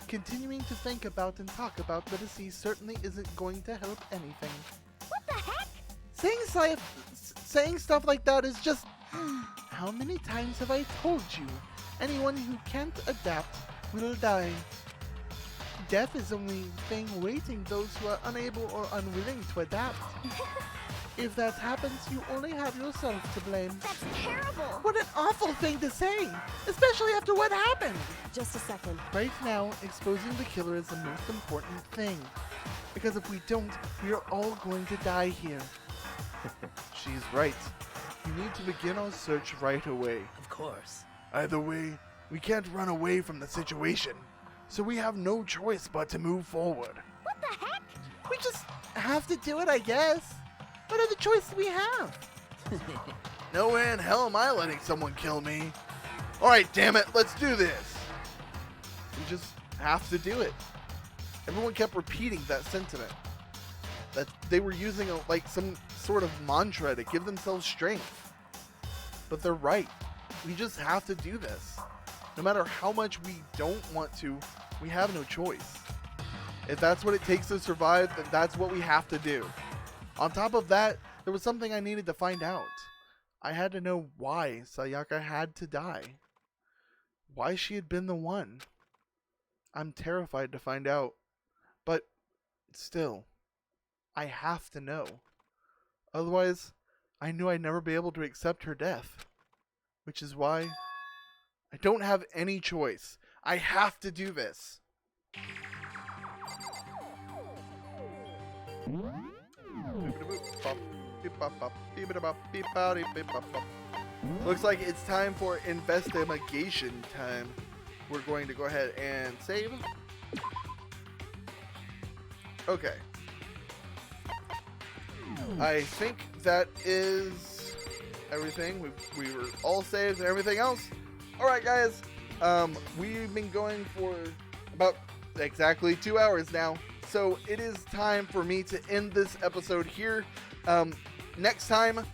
Continuing to think about and talk about the deceased certainly isn't going to help anything. What the heck? Saying stuff like that is just... How many times have I told you? Anyone who can't adapt will die. Death is only thing waiting those who are unable or unwilling to adapt. If that happens, you only have yourself to blame. That's terrible. What an awful thing to say, especially after what happened. Just a second. Right now, exposing the killer is the most important thing. Because if we don't, we are all going to die here. She's right. We need to begin our search right away. Of course. Either way, we can't run away from the situation. So we have no choice but to move forward. What the heck? We just have to do it, I guess. What other choice do we have? No way in hell am I letting someone kill me. Alright, damn it, let's do this. We just have to do it. Everyone kept repeating that sentiment. That they were using like some sort of mantra to give themselves strength. But they're right. We just have to do this. No matter how much we don't want to, we have no choice. If that's what it takes to survive, then that's what we have to do. On top of that, there was something I needed to find out. I had to know why Sayaka had to die. Why she had been the one. I'm terrified to find out. But still, I have to know. Otherwise, I knew I'd never be able to accept her death. Which is why I don't have any choice. I have to do this. Looks like it's time for investigation time. We're going to go ahead and save. Okay. I think that is everything. We were all saved and everything else. Alright guys, we've been going for about exactly 2 hours now. So it is time for me to end this episode here. Next time,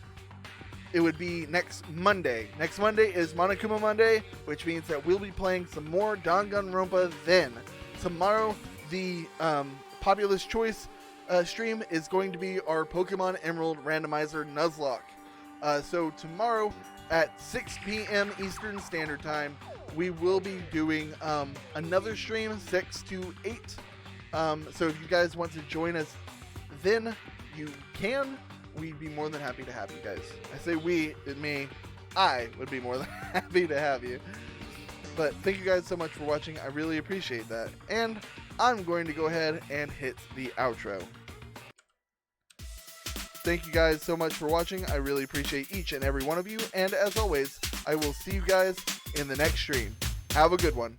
it would be next Monday. Next Monday is Monokuma Monday, which means that we'll be playing some more Danganronpa then. Tomorrow, the Populous Choice stream is going to be our Pokemon Emerald Randomizer Nuzlocke. So tomorrow at 6 p.m. Eastern Standard Time, we will be doing another stream, 6 to 8. So if you guys want to join us then, you can. We'd be more than happy to have you guys. I say we, me, I would be more than happy to have you. But thank you guys so much for watching. I really appreciate that. And I'm going to go ahead and hit the outro. Thank you guys so much for watching. I really appreciate each and every one of you. And as always, I will see you guys in the next stream. Have a good one.